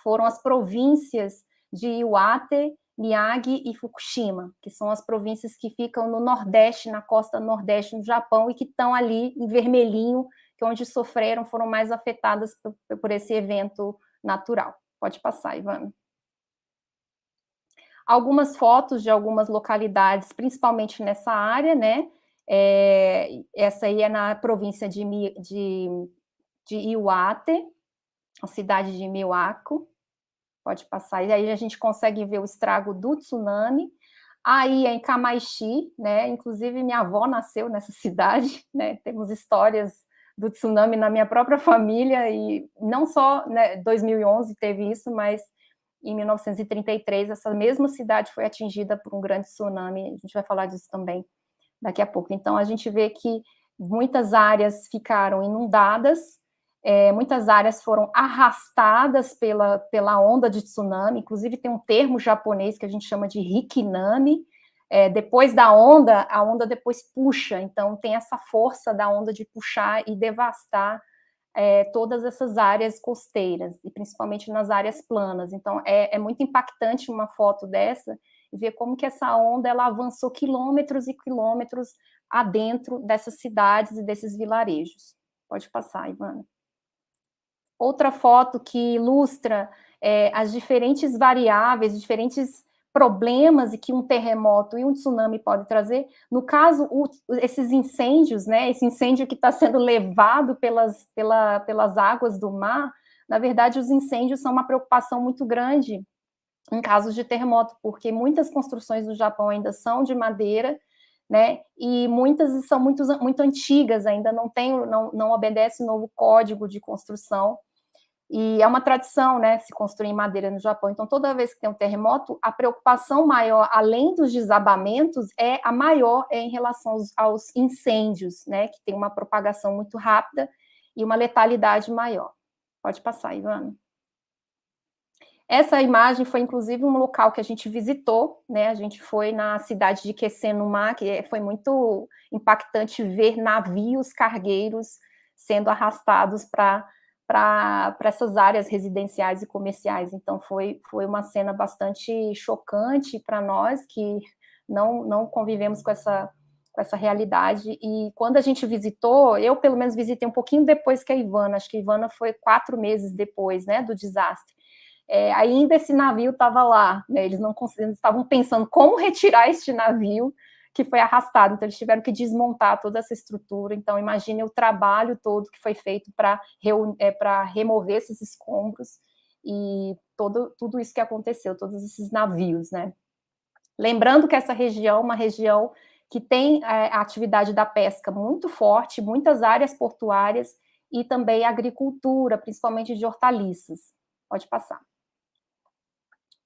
foram as províncias de Iwate, Miyagi e Fukushima, que são as províncias que ficam no Nordeste, na costa Nordeste do Japão, e que estão ali em vermelhinho, que onde foram mais afetadas por esse evento natural. Pode passar, Ivana. Algumas fotos de algumas localidades, principalmente nessa área, né? Essa aí é na província de Iwate, a cidade de Miyako. Pode passar. E aí a gente consegue ver o estrago do tsunami. Aí é em Kamaishi, né? Inclusive minha avó nasceu nessa cidade, né? Temos histórias do tsunami na minha própria família, e não só, né, 2011 teve isso, mas em 1933 essa mesma cidade foi atingida por um grande tsunami, a gente vai falar disso também daqui a pouco. Então, a gente vê que muitas áreas ficaram inundadas, muitas áreas foram arrastadas pela onda de tsunami, inclusive tem um termo japonês que a gente chama de Hikinami, depois da onda, a onda depois puxa, então tem essa força da onda de puxar e devastar todas essas áreas costeiras, e principalmente nas áreas planas. Então, é muito impactante uma foto dessa, e ver como que essa onda ela avançou quilômetros e quilômetros adentro dessas cidades e desses vilarejos. Pode passar, Ivana. Outra foto que ilustra as diferentes variáveis, diferentes problemas que um terremoto e um tsunami podem trazer. No caso, esses incêndios, né, esse incêndio que está sendo levado pelas águas do mar, na verdade, os incêndios são uma preocupação muito grande em casos de terremoto, porque muitas construções do Japão ainda são de madeira, né, e muitas são muito antigas, ainda não obedecem o novo código de construção, e é uma tradição, né, se construir em madeira no Japão. Então, toda vez que tem um terremoto, a preocupação maior, além dos desabamentos, a maior em relação aos incêndios, né, que tem uma propagação muito rápida e uma letalidade maior. Pode passar, Ivana. Essa imagem foi, inclusive, um local que a gente visitou, né, a gente foi na cidade de Quecê-no-Ma, que foi muito impactante ver navios cargueiros sendo arrastados para essas áreas residenciais e comerciais. Então, foi uma cena bastante chocante para nós, que não convivemos com essa realidade. E quando a gente visitou, eu, pelo menos, visitei um pouquinho depois que a Ivana, acho que a Ivana foi 4 meses depois, né, do desastre. Ainda esse navio estava lá, né, eles estavam pensando como retirar este navio, que foi arrastado, então eles tiveram que desmontar toda essa estrutura. Então, imagine o trabalho todo que foi feito para remover esses escombros e tudo isso que aconteceu, todos esses navios, né? Lembrando que essa região é uma região que tem a atividade da pesca muito forte, muitas áreas portuárias e também agricultura, principalmente de hortaliças. Pode passar.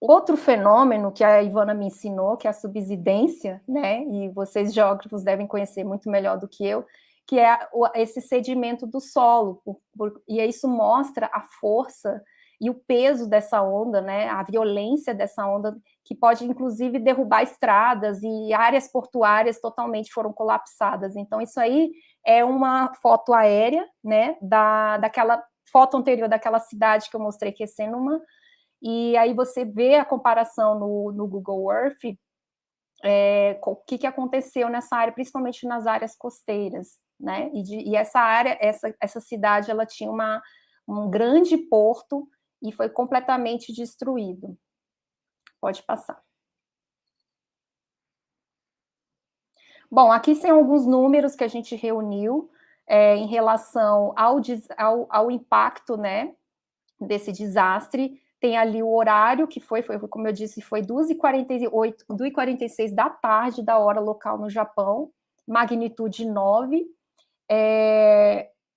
Outro fenômeno que a Ivana me ensinou, que é a subsidência, né, e vocês geógrafos devem conhecer muito melhor do que eu, que é esse sedimento do solo, e isso mostra a força e o peso dessa onda, né, a violência dessa onda, que pode, inclusive, derrubar estradas, e áreas portuárias totalmente foram colapsadas. Então, isso aí é uma foto aérea, né, daquela foto anterior daquela cidade que eu mostrei, que é Quecê-no-Ma. E aí você vê a comparação no Google Earth, o que aconteceu nessa área, principalmente nas áreas costeiras, né? E essa área, essa cidade, ela tinha um grande porto e foi completamente destruído. Pode passar. Bom, aqui são alguns números que a gente reuniu em relação ao impacto, né, desse desastre. Tem ali o horário, que foi como eu disse, foi 2h46 da tarde, da hora local no Japão, magnitude 9.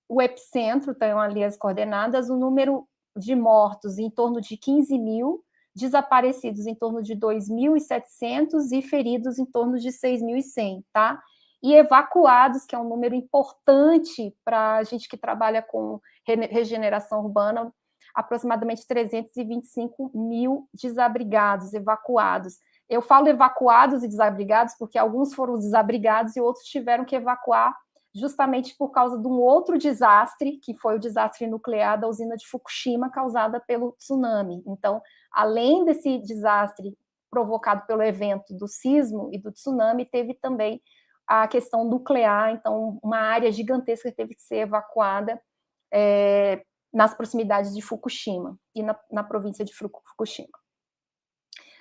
O epicentro, estão ali as coordenadas, o número de mortos em torno de 15 mil, desaparecidos em torno de 2.700 e feridos em torno de 6.100, tá? E evacuados, que é um número importante para a gente que trabalha com regeneração urbana, aproximadamente 325 mil desabrigados, evacuados. Eu falo evacuados e desabrigados porque alguns foram desabrigados e outros tiveram que evacuar justamente por causa de um outro desastre, que foi o desastre nuclear da usina de Fukushima, causada pelo tsunami. Então, além desse desastre provocado pelo evento do sismo e do tsunami, teve também a questão nuclear, então uma área gigantesca teve que ser evacuada nas proximidades de Fukushima e na província de Fukushima.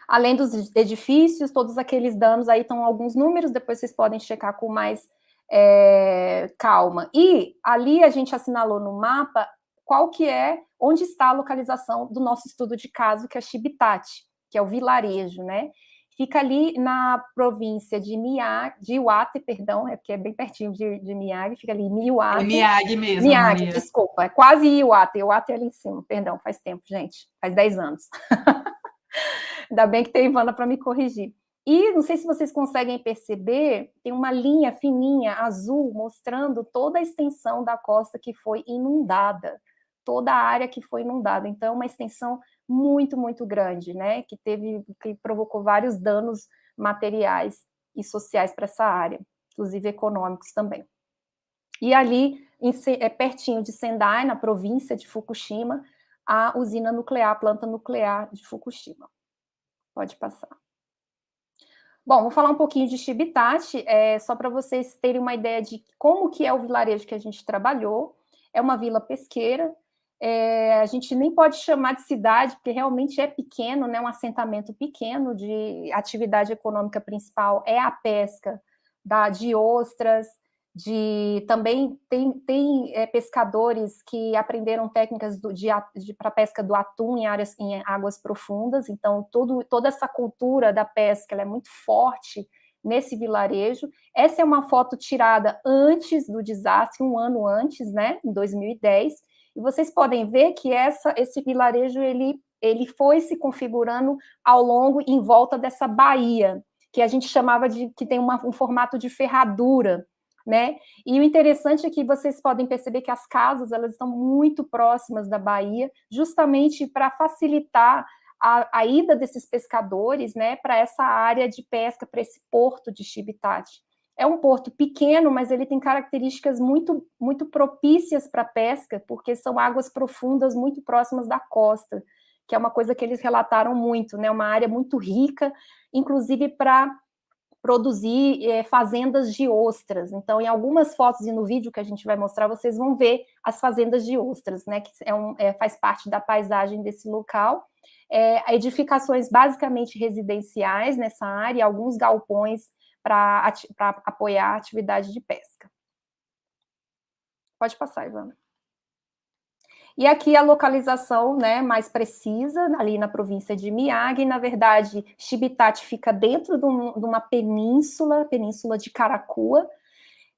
Além dos edifícios, todos aqueles danos, aí estão alguns números, depois vocês podem checar com mais calma. E ali a gente assinalou no mapa onde está a localização do nosso estudo de caso, que é Shibataki, que é o vilarejo, né? Fica ali na província de Iwate, perdão, porque é bem pertinho de Miyagi, fica ali em Iwate. É Miyagi mesmo, Miyagi, Maria. desculpa, é quase Iwate. Iwate é ali em cima, perdão, faz tempo, gente, faz 10 anos. Ainda bem que tem Ivana para me corrigir. E não sei se vocês conseguem perceber, tem uma linha fininha azul mostrando toda a extensão da costa que foi inundada, toda a área que foi inundada. Então, uma extensão muito, muito grande, né? Que provocou vários danos materiais e sociais para essa área, inclusive econômicos também. E ali, pertinho de Sendai, na província de Fukushima, a usina nuclear, a planta nuclear de Fukushima. Pode passar. Bom, vou falar um pouquinho de Chibitate, só para vocês terem uma ideia de como que é o vilarejo que a gente trabalhou. É uma vila pesqueira, a gente nem pode chamar de cidade, porque realmente é pequeno, né, um assentamento pequeno, de atividade econômica principal é a pesca de ostras, também tem pescadores que aprenderam técnicas para pesca do atum em águas profundas, então toda essa cultura da pesca ela é muito forte nesse vilarejo. Essa é uma foto tirada antes do desastre, um ano antes, né, em 2010, e vocês podem ver que esse vilarejo ele foi se configurando ao longo, em volta dessa baía, que a gente chamava que tem um formato de ferradura, né? E o interessante é que vocês podem perceber que as casas elas estão muito próximas da baía, justamente para facilitar a ida desses pescadores, né, para essa área de pesca, para esse porto de Chibitate. É um porto pequeno, mas ele tem características muito, muito propícias para a pesca, porque são águas profundas muito próximas da costa, que é uma coisa que eles relataram muito, né? Uma área muito rica, inclusive para produzir fazendas de ostras. Então, em algumas fotos e no vídeo que a gente vai mostrar, vocês vão ver as fazendas de ostras, né, que faz parte da paisagem desse local. Edificações basicamente residenciais nessa área, alguns galpões para apoiar a atividade de pesca. Pode passar, Ivana. E aqui a localização, né, mais precisa, ali na província de Miyagi. Na verdade, Chibitate fica dentro de uma península de Karakura,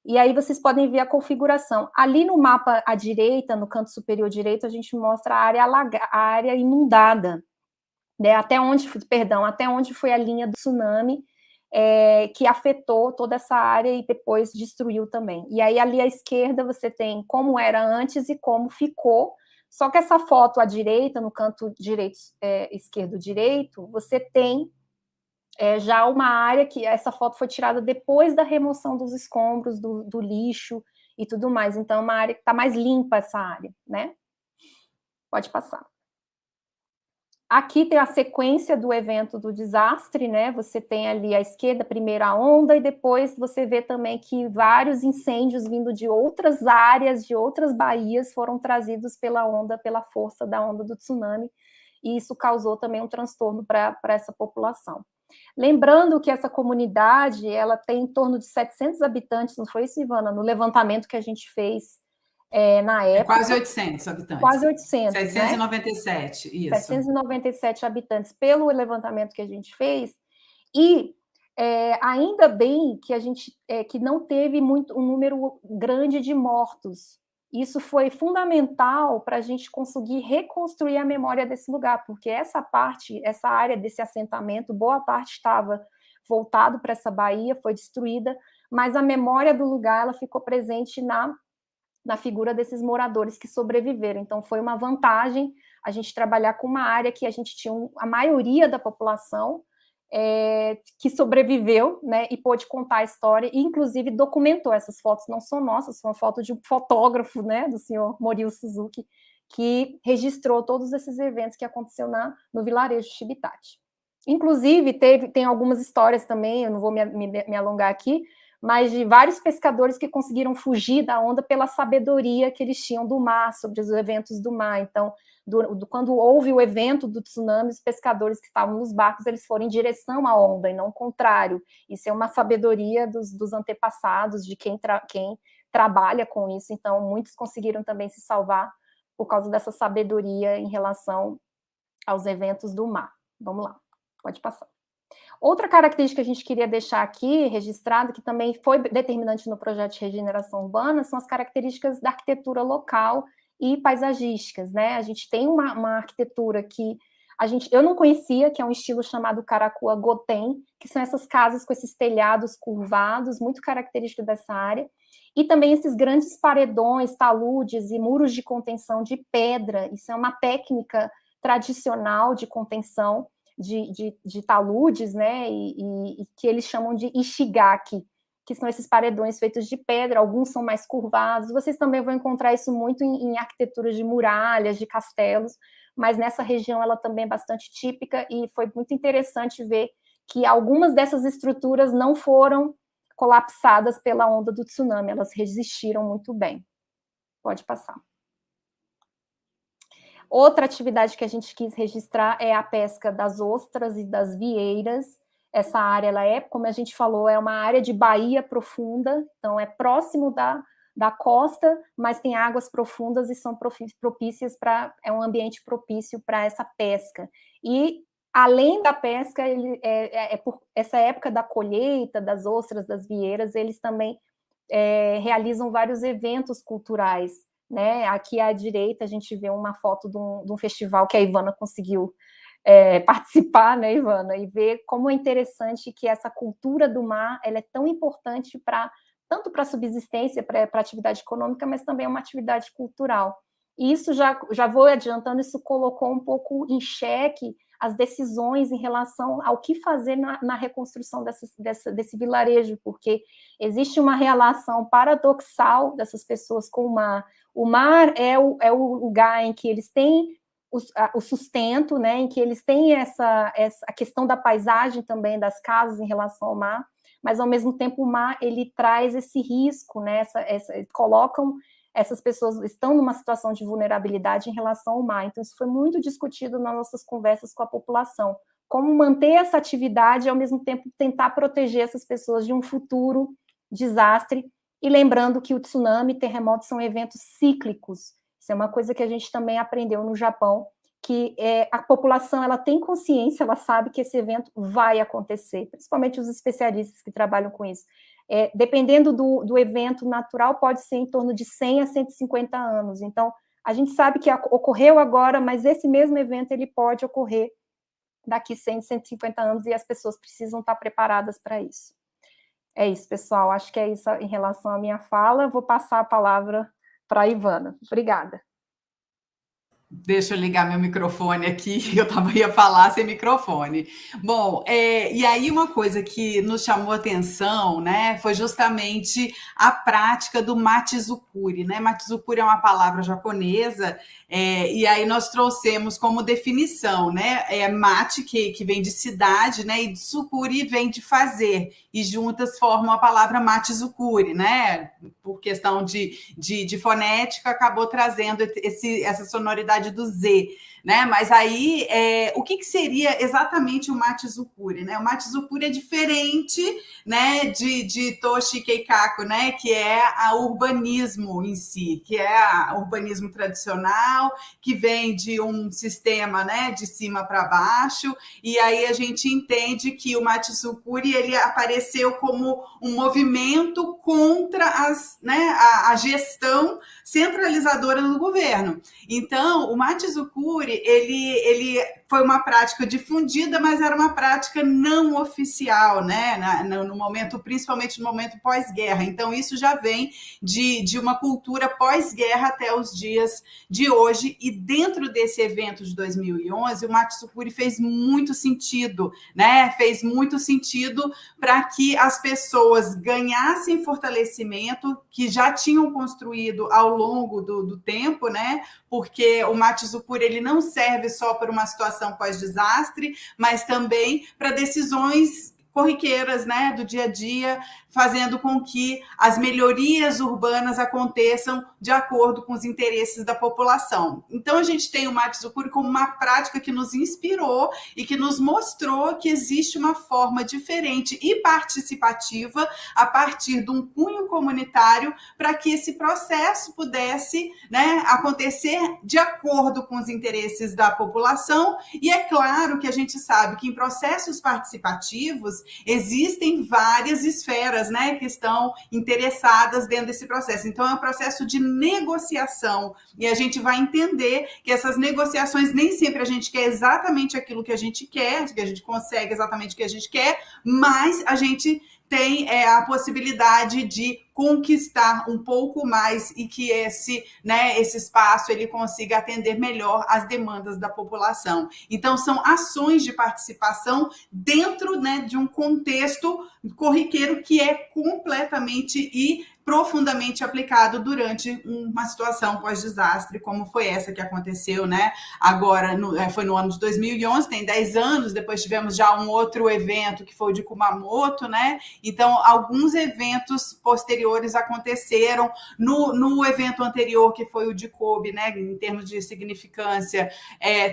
e aí vocês podem ver a configuração. Ali no mapa à direita, no canto superior direito, a gente mostra a área inundada, né, até onde foi a linha do tsunami, que afetou toda essa área e depois destruiu também. E aí ali à esquerda você tem como era antes e como ficou. Só que essa foto à direita, no canto esquerdo direito, você tem já uma área que essa foto foi tirada depois da remoção dos escombros, do lixo e tudo mais. Então, é uma área que está mais limpa, essa área, né? Pode passar. Aqui tem a sequência do evento do desastre, né? Você tem ali à esquerda a primeira onda e depois você vê também que vários incêndios vindo de outras áreas, de outras baías, foram trazidos pela força da onda do tsunami, e isso causou também um transtorno para essa população. Lembrando que essa comunidade, ela tem em torno de 700 habitantes, não foi isso, Ivana? No levantamento que a gente fez na época. Quase 800 habitantes. Quase 800, 797, né? isso. 797 habitantes pelo levantamento que a gente fez, e ainda bem que a gente que não teve um número grande de mortos. Isso foi fundamental para a gente conseguir reconstruir a memória desse lugar, porque essa área desse assentamento, boa parte estava voltado para essa baía, foi destruída, mas a memória do lugar ela ficou presente na figura desses moradores que sobreviveram. Então, foi uma vantagem a gente trabalhar com uma área que a gente tinha a maioria da população que sobreviveu, né, e pôde contar a história, e inclusive documentou. Essas fotos não são nossas, são uma foto de um fotógrafo, né, do senhor Morio Suzuki, que registrou todos esses eventos que aconteceu no vilarejo de Chibitate. Inclusive, tem algumas histórias também, eu não vou me alongar aqui, mas de vários pescadores que conseguiram fugir da onda pela sabedoria que eles tinham do mar, sobre os eventos do mar. Então, quando houve o evento do tsunami, os pescadores que estavam nos barcos, eles foram em direção à onda, e não o contrário. Isso é uma sabedoria dos antepassados, de quem trabalha com isso. Então, muitos conseguiram também se salvar por causa dessa sabedoria em relação aos eventos do mar. Vamos lá, pode passar. Outra característica que a gente queria deixar aqui registrada, que também foi determinante no projeto de regeneração urbana, são as características da arquitetura local e paisagísticas, né? A gente tem uma arquitetura que eu não conhecia, que é um estilo chamado Caracuá Gotem, que são essas casas com esses telhados curvados, muito característico dessa área, e também esses grandes paredões, taludes e muros de contenção de pedra. Isso é uma técnica tradicional de contenção de taludes, né, e que eles chamam de ishigaki, que são esses paredões feitos de pedra, alguns são mais curvados. Vocês também vão encontrar isso muito em arquiteturas de muralhas, de castelos, mas nessa região ela também é bastante típica, e foi muito interessante ver que algumas dessas estruturas não foram colapsadas pela onda do tsunami, elas resistiram muito bem. Pode passar. Outra atividade que a gente quis registrar é a pesca das ostras e das vieiras. Essa área, ela é, como a gente falou, é uma área de baía profunda, então é próximo da costa, mas tem águas profundas e são propícias é um ambiente propício para essa pesca. E, além da pesca, por essa época da colheita, das ostras, das vieiras, eles também realizam vários eventos culturais, né? Aqui à direita a gente vê uma foto de um festival que a Ivana conseguiu participar, né, Ivana, e ver como é interessante que essa cultura do mar ela é tão importante tanto para a subsistência, para a atividade econômica, mas também é uma atividade cultural. E isso, já vou adiantando, isso colocou um pouco em xeque as decisões em relação ao que fazer na reconstrução desse vilarejo, porque existe uma relação paradoxal dessas pessoas com o mar. O mar é o lugar em que eles têm o sustento, né, em que eles têm a questão da paisagem também, das casas em relação ao mar, mas, ao mesmo tempo, o mar, ele traz esse risco, né, colocam essas pessoas, estão numa situação de vulnerabilidade em relação ao mar. Então, isso foi muito discutido nas nossas conversas com a população. Como manter essa atividade e, ao mesmo tempo, tentar proteger essas pessoas de um futuro desastre. E lembrando que o tsunami e terremotos são eventos cíclicos. Isso é uma coisa que a gente também aprendeu no Japão, que a população ela tem consciência, ela sabe que esse evento vai acontecer, principalmente os especialistas que trabalham com isso. Dependendo do evento natural, pode ser em torno de 100 a 150 anos. Então, a gente sabe que ocorreu agora, mas esse mesmo evento ele pode ocorrer daqui 100, 150 anos, e as pessoas precisam estar preparadas para isso. É isso, pessoal. Acho que é isso em relação à minha fala. Vou passar a palavra para a Ivana. Obrigada. Deixa eu ligar meu microfone aqui, eu ia falar sem microfone. Bom, e aí uma coisa que nos chamou a atenção, né, foi justamente a prática do Machizukuri, né? Machizukuri é uma palavra japonesa, e aí nós trouxemos como definição, né? Mate, que vem de cidade, né? E Tsukuri vem de fazer, e juntas formam a palavra Machizukuri, né? Por questão de fonética, acabou trazendo essa sonoridade do Z, né? Mas aí, o que seria exatamente o Machizukuri, né? O Machizukuri é diferente, né, de Toshi Keikaku, né, que é o urbanismo em si, que é o urbanismo tradicional, que vem de um sistema, né, de cima para baixo, e aí a gente entende que o Machizukuri ele apareceu como um movimento contra a gestão centralizadora do governo. Então, o Machizukuri, ele foi uma prática difundida, mas era uma prática não oficial, né? No momento, principalmente no momento pós-guerra. Então, isso já vem de uma cultura pós-guerra até os dias de hoje. E dentro desse evento de 2011, o Machizukuri fez muito sentido, né? Fez muito sentido para que as pessoas ganhassem fortalecimento que já tinham construído ao longo do tempo, né? Porque o Machizukuri ele não serve só para uma situação pós-desastre, mas também para decisões corriqueiras, né, do dia a dia, fazendo com que as melhorias urbanas aconteçam de acordo com os interesses da população. Então, a gente tem o Machizukuri como uma prática que nos inspirou e que nos mostrou que existe uma forma diferente e participativa a partir de um cunho comunitário para que esse processo pudesse, né, acontecer de acordo com os interesses da população. E é claro que a gente sabe que em processos participativos existem várias esferas, né, que estão interessadas dentro desse processo. Então, é um processo de negociação, e a gente vai entender que essas negociações nem sempre a gente quer exatamente aquilo que a gente quer, que a gente consegue exatamente o que a gente quer, mas a gente tem a possibilidade de conquistar um pouco mais e que esse espaço ele consiga atender melhor as demandas da população. Então, são ações de participação dentro, né, de um contexto corriqueiro que é completamente e profundamente aplicado durante uma situação pós-desastre, como foi essa que aconteceu, né? Agora, foi no ano de 2011, tem 10 anos, depois tivemos já um outro evento, que foi o de Kumamoto, né? Então, alguns eventos posteriores aconteceram. No evento anterior, que foi o de Kobe, né? Em termos de significância,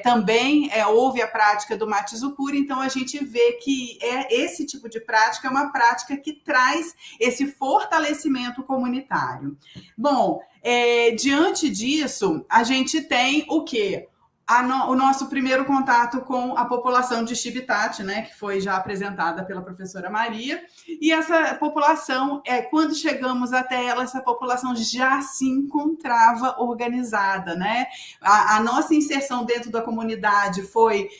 também houve a prática do Matsuzukuri, então a gente vê que esse tipo de prática é uma prática que traz esse fortalecimento comunitário. Bom, diante disso, a gente tem o quê? O nosso primeiro contato com a população de Chibitati, né, que foi já apresentada pela professora Maria, e essa população, quando chegamos até ela, essa população já se encontrava organizada, né? A nossa inserção dentro da comunidade foi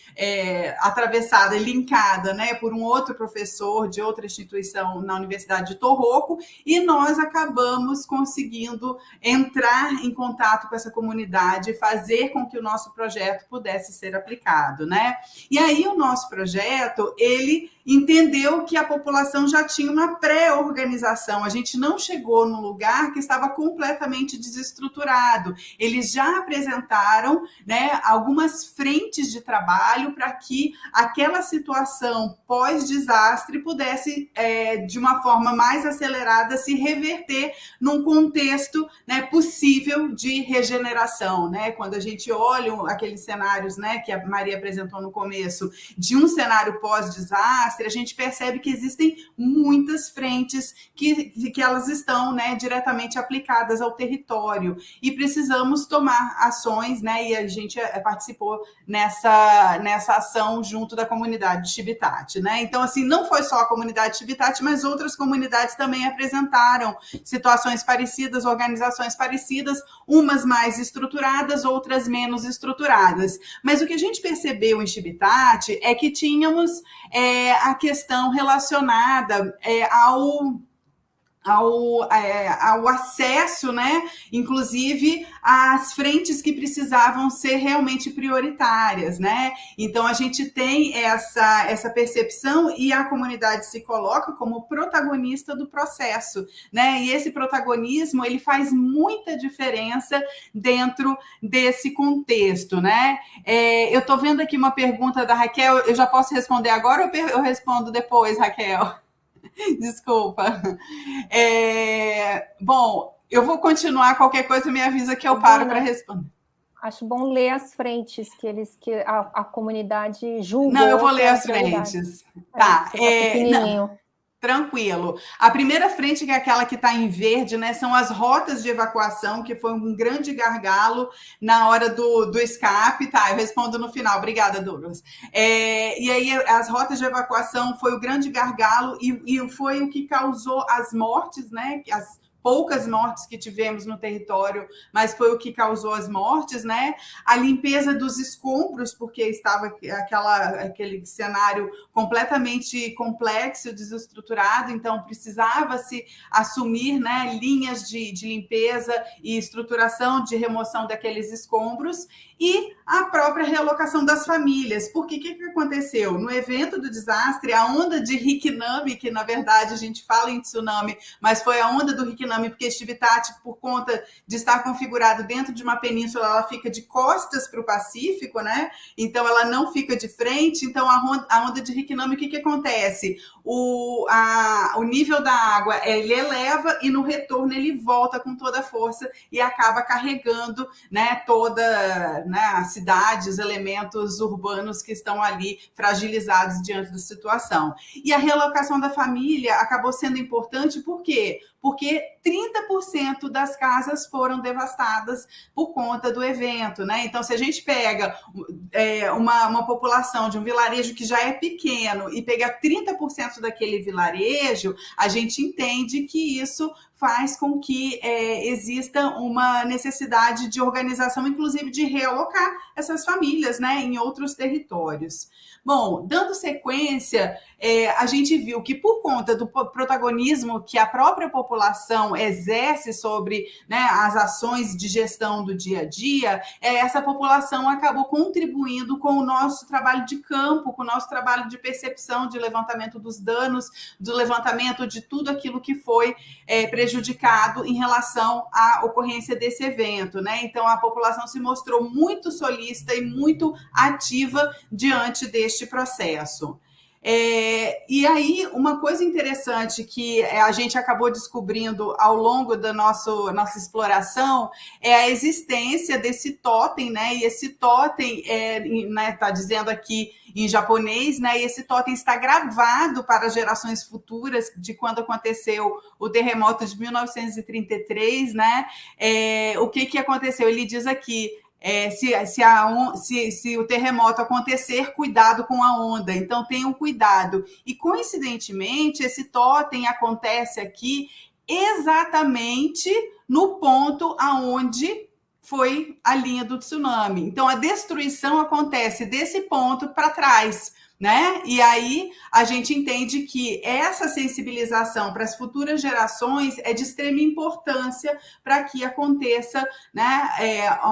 atravessada e linkada, né, por um outro professor de outra instituição na Universidade de Tohoku, e nós acabamos conseguindo entrar em contato com essa comunidade, fazer com que o nosso projeto pudesse ser aplicado, né? E aí o nosso projeto, ele entendeu que a população já tinha uma pré-organização, a gente não chegou num lugar que estava completamente desestruturado, eles já apresentaram, né, algumas frentes de trabalho para que aquela situação pós-desastre pudesse, de uma forma mais acelerada, se reverter num contexto, né, possível de regeneração, né? Quando a gente olha aqueles cenários, né, que a Maria apresentou no começo, de um cenário pós-desastre, a gente percebe que existem muitas frentes que elas estão, né, diretamente aplicadas ao território, e precisamos tomar ações, né, e a gente participou nessa ação junto da comunidade de Chibitati, né? Então, assim, não foi só a comunidade de Chibitati, mas outras comunidades também apresentaram situações parecidas, organizações parecidas, umas mais estruturadas, outras menos estruturadas. Mas o que a gente percebeu em Chibitati é que tínhamos a questão relacionada ao acesso, né, inclusive às frentes que precisavam ser realmente prioritárias, né? Então a gente tem essa percepção, e a comunidade se coloca como protagonista do processo, né? E esse protagonismo, ele faz muita diferença dentro desse contexto, né? Eu estou vendo aqui uma pergunta da Raquel, eu já posso responder agora ou eu respondo depois, Raquel? Desculpa. Bom, eu vou continuar, qualquer coisa me avisa que eu paro para responder. Acho bom ler as frentes que a comunidade julgou. Não, eu vou ler as frentes. Tá. Pequenininho. Tranquilo. A primeira frente, que é aquela que está em verde, né, são as rotas de evacuação, que foi um grande gargalo na hora do escape. Tá, eu respondo no final. Obrigada, Douglas. E aí, as rotas de evacuação foi o grande gargalo e foi o que causou as mortes, né, as poucas mortes que tivemos no território, mas foi o que causou as mortes, né? A limpeza dos escombros, porque estava aquele cenário completamente complexo, desestruturado, então precisava-se assumir, né, linhas de limpeza e estruturação de remoção daqueles escombros, e a própria realocação das famílias. Porque o que aconteceu? No evento do desastre, a onda de Hikinami, que na verdade a gente fala em tsunami, mas foi a onda do Hikinami, porque Chibitati, por conta de estar configurado dentro de uma península, ela fica de costas para o Pacífico, né? Então ela não fica de frente. Então a onda de Hikinami, o que acontece? O nível da água, ele eleva, e no retorno ele volta com toda a força e acaba carregando, né, toda, né, a cidade, os elementos urbanos que estão ali fragilizados diante da situação. E a realocação da família acabou sendo importante, por quê? porque 30% das casas foram devastadas por conta do evento, né? Então, se a gente pega uma população de um vilarejo que já é pequeno e pega 30% daquele vilarejo, a gente entende que isso faz com que exista uma necessidade de organização, inclusive de realocar essas famílias, né, em outros territórios. Bom, dando sequência, a gente viu que por conta do protagonismo que a própria população exerce sobre, né, as ações de gestão do dia a dia, essa população acabou contribuindo com o nosso trabalho de campo, com o nosso trabalho de percepção, de levantamento dos danos, do levantamento de tudo aquilo que foi prejudicado em relação à ocorrência desse evento, né? Então, a população se mostrou muito solícita e muito ativa diante deste processo. E aí, uma coisa interessante que a gente acabou descobrindo ao longo da nossa exploração é a existência desse totem, né? E esse totem tá dizendo aqui em japonês, né? E esse totem está gravado para gerações futuras de quando aconteceu o terremoto de 1933, né? O que aconteceu? Ele diz aqui: se o terremoto acontecer, cuidado com a onda, então tenham cuidado. E coincidentemente, esse totem acontece aqui exatamente no ponto aonde foi a linha do tsunami. Então a destruição acontece desse ponto para trás, né? E aí a gente entende que essa sensibilização para as futuras gerações é de extrema importância para que aconteça, né,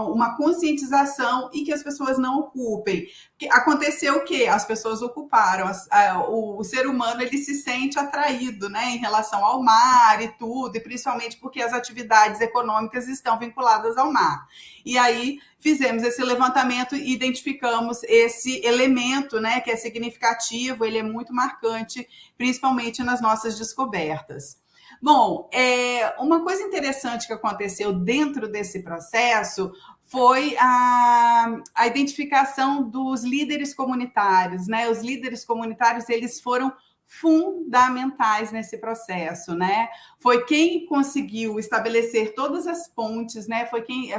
uma conscientização e que as pessoas não ocupem. Aconteceu o quê? As pessoas ocuparam. O ser humano, ele se sente atraído, né, em relação ao mar e tudo, e principalmente porque as atividades econômicas estão vinculadas ao mar. E aí fizemos esse levantamento e identificamos esse elemento, né, que é significativo, ele é muito marcante, principalmente nas nossas descobertas. Bom, uma coisa interessante que aconteceu dentro desse processo foi a identificação dos líderes comunitários, né? Os líderes comunitários, eles foram fundamentais nesse processo, né? Foi quem conseguiu estabelecer todas as pontes, né?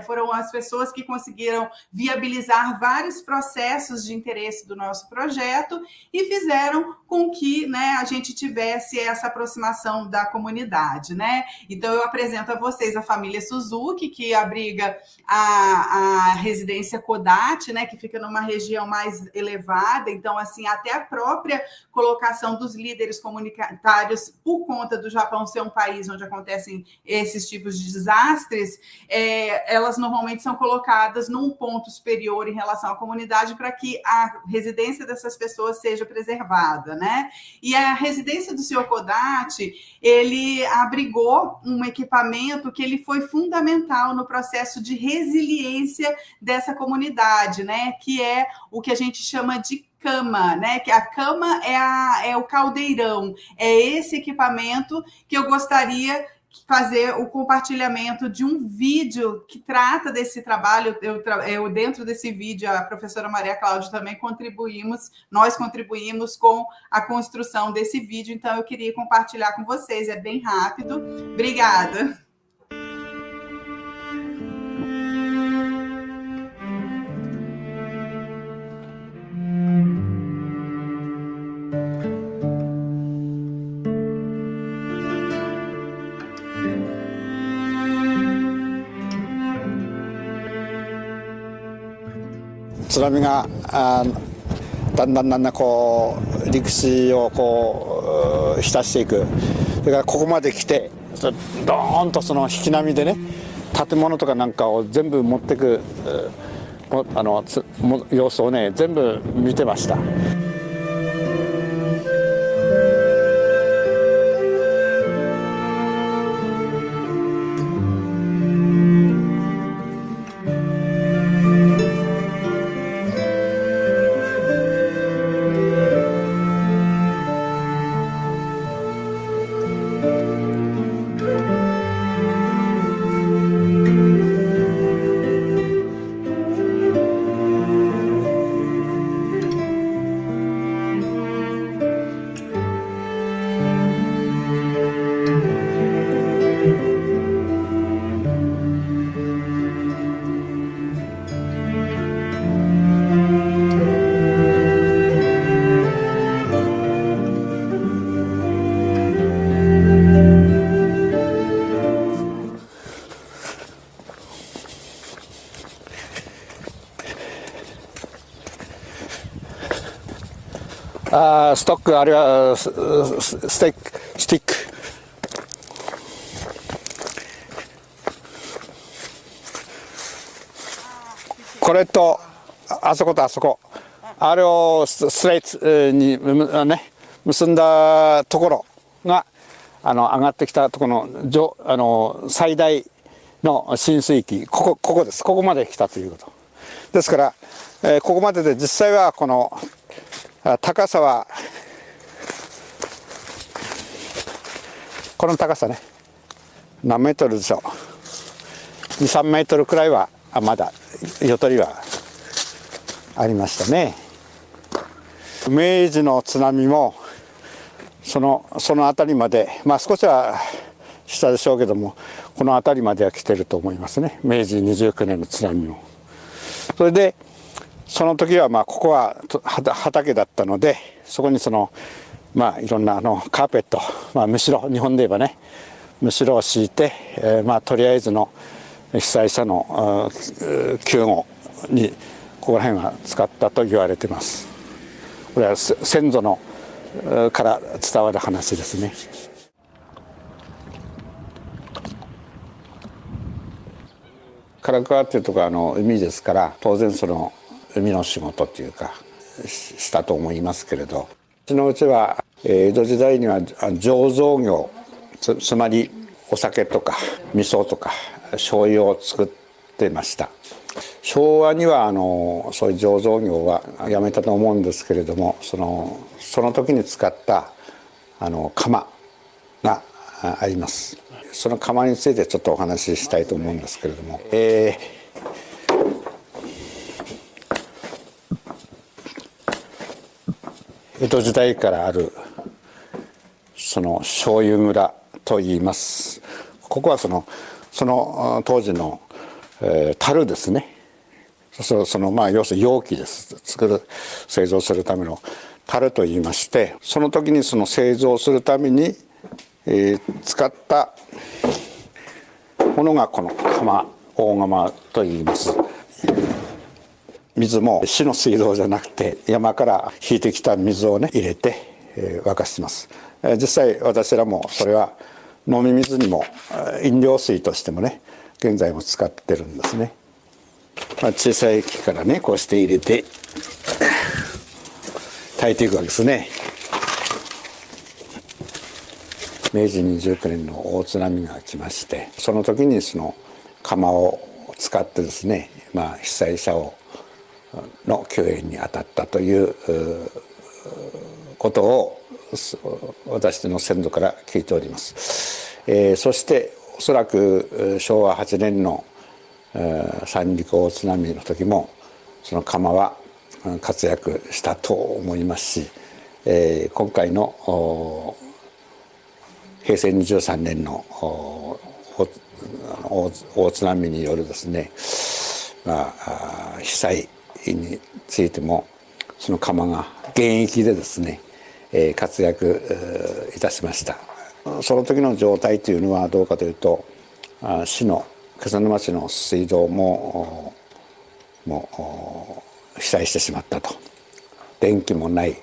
Foram as pessoas que conseguiram viabilizar vários processos de interesse do nosso projeto e fizeram com que, né, a gente tivesse essa aproximação da comunidade, né? Então eu apresento a vocês a família Suzuki, que abriga a residência Kodate, né, que fica numa região mais elevada. Então, assim, até a própria colocação dos líderes comunitários, por conta do Japão ser um país onde acontecem esses tipos de desastres, elas normalmente são colocadas num ponto superior em relação à comunidade para que a residência dessas pessoas seja preservada, né? E a residência do Sr. Kodate, ele abrigou um equipamento que ele foi fundamental no processo de resiliência dessa comunidade, né? Que é o que a gente chama de cama, né? Que a cama é o caldeirão. É esse equipamento que eu gostaria de fazer o compartilhamento de um vídeo que trata desse trabalho. Eu dentro desse vídeo, a professora Maria Cláudia também nós contribuímos com a construção desse vídeo, então eu queria compartilhar com vocês, é bem rápido. Obrigada. 津波がだんだんこう陸地をこう浸していく。それからここまで来てドーンとその引き波でね、建物とかなんかを全部持ってく様子をね全部見てました。ストックあるいはスティック。これとあそことあそこ、あれをスレートにね結んだところが上がってきたところの最大の浸水域、ここです。ここまで来たということですから、ここまでで実際はこの高さはこの高さね、何メートルでしょう。2、3メートルくらいはまだよとりはありましたね。明治の津波もその辺りまで、まあ少しは下でしょうけども、この辺りまでは来てると思いますね。明治29年の津波も。それでその時はまあここは畑だったので、そこにまあいろんなカーペット、まあむしろ日本で言えばね、むしろを敷いて、まあとりあえずの被災者の救護にここら辺は使ったと言われています。これは先祖のから伝わる話ですね。唐桑っていうところは海ですから、当然海の仕事っていうかしたと思いますけれど、うちのうちは江戸時代には醸造業、つまりお酒とか味噌とか醤油を作ってました。昭和にはそういう醸造業はやめたと思うんですけれども、その時に使った釜があります。その釜についてちょっとお話ししたいと思うんですけれども、江戸時代からある醤油蔵といいます。ここはその当時の樽ですね。まあ要するに容器です。製造するための樽といいまして、その時に製造するために、使ったものがこの大釜といいます。水も市の水道じゃなくて山から引いてきた水をね入れて、沸かしてます。実際私らもそれは飲み水にも飲料水としてもね現在も使ってるんですね。小さい木からねこうして入れて炊いていくわけですね。明治29年の大津波が来まして、その時に釜を使ってですね、まあ、被災者の救援に当たったということを私の先祖から聞いております。そしておそらく昭和8年の三陸大津波の時もその釜は活躍したと思いますし、今回の平成23年の大津波によるですね、まあ、被災についてもその釜が現役でですね活躍いたしました。その時の状態というのはどうかというと、市の気仙沼市の水道も被災してしまったと。電気もない、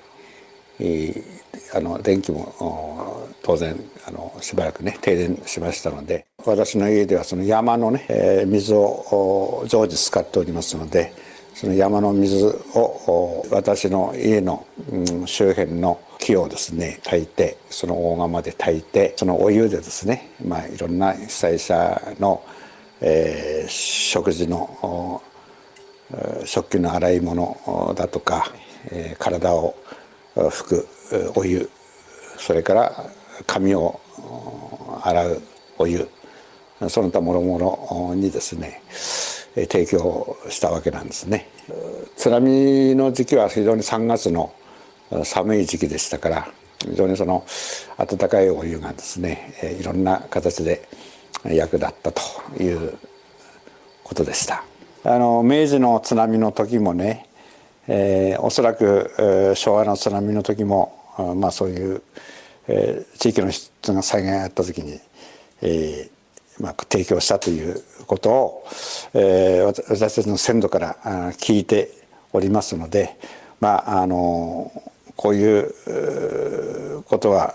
電気も当然しばらくね停電しましたので、私の家ではその山のね、水を常時使っておりますので、その山の水を私の家の、周辺の木をですね炊いて、その大釜で炊いて、そのお湯でですね、まあ、いろんな被災者の、食事の食器の洗い物だとか、体を拭くお湯、それから髪を洗うお湯、その他もろもろにですね提供したわけなんですね。津波の時期は非常に3月の寒い時期でしたから、非常に温かいお湯がですねいろんな形で役立ったということでした。明治の津波の時もね、おそらく、昭和の津波の時も、まあそういう、地域の人が災害があった時に、まあ、提供したということを、私たちの先祖から聞いておりますので、まあ、ここういうことは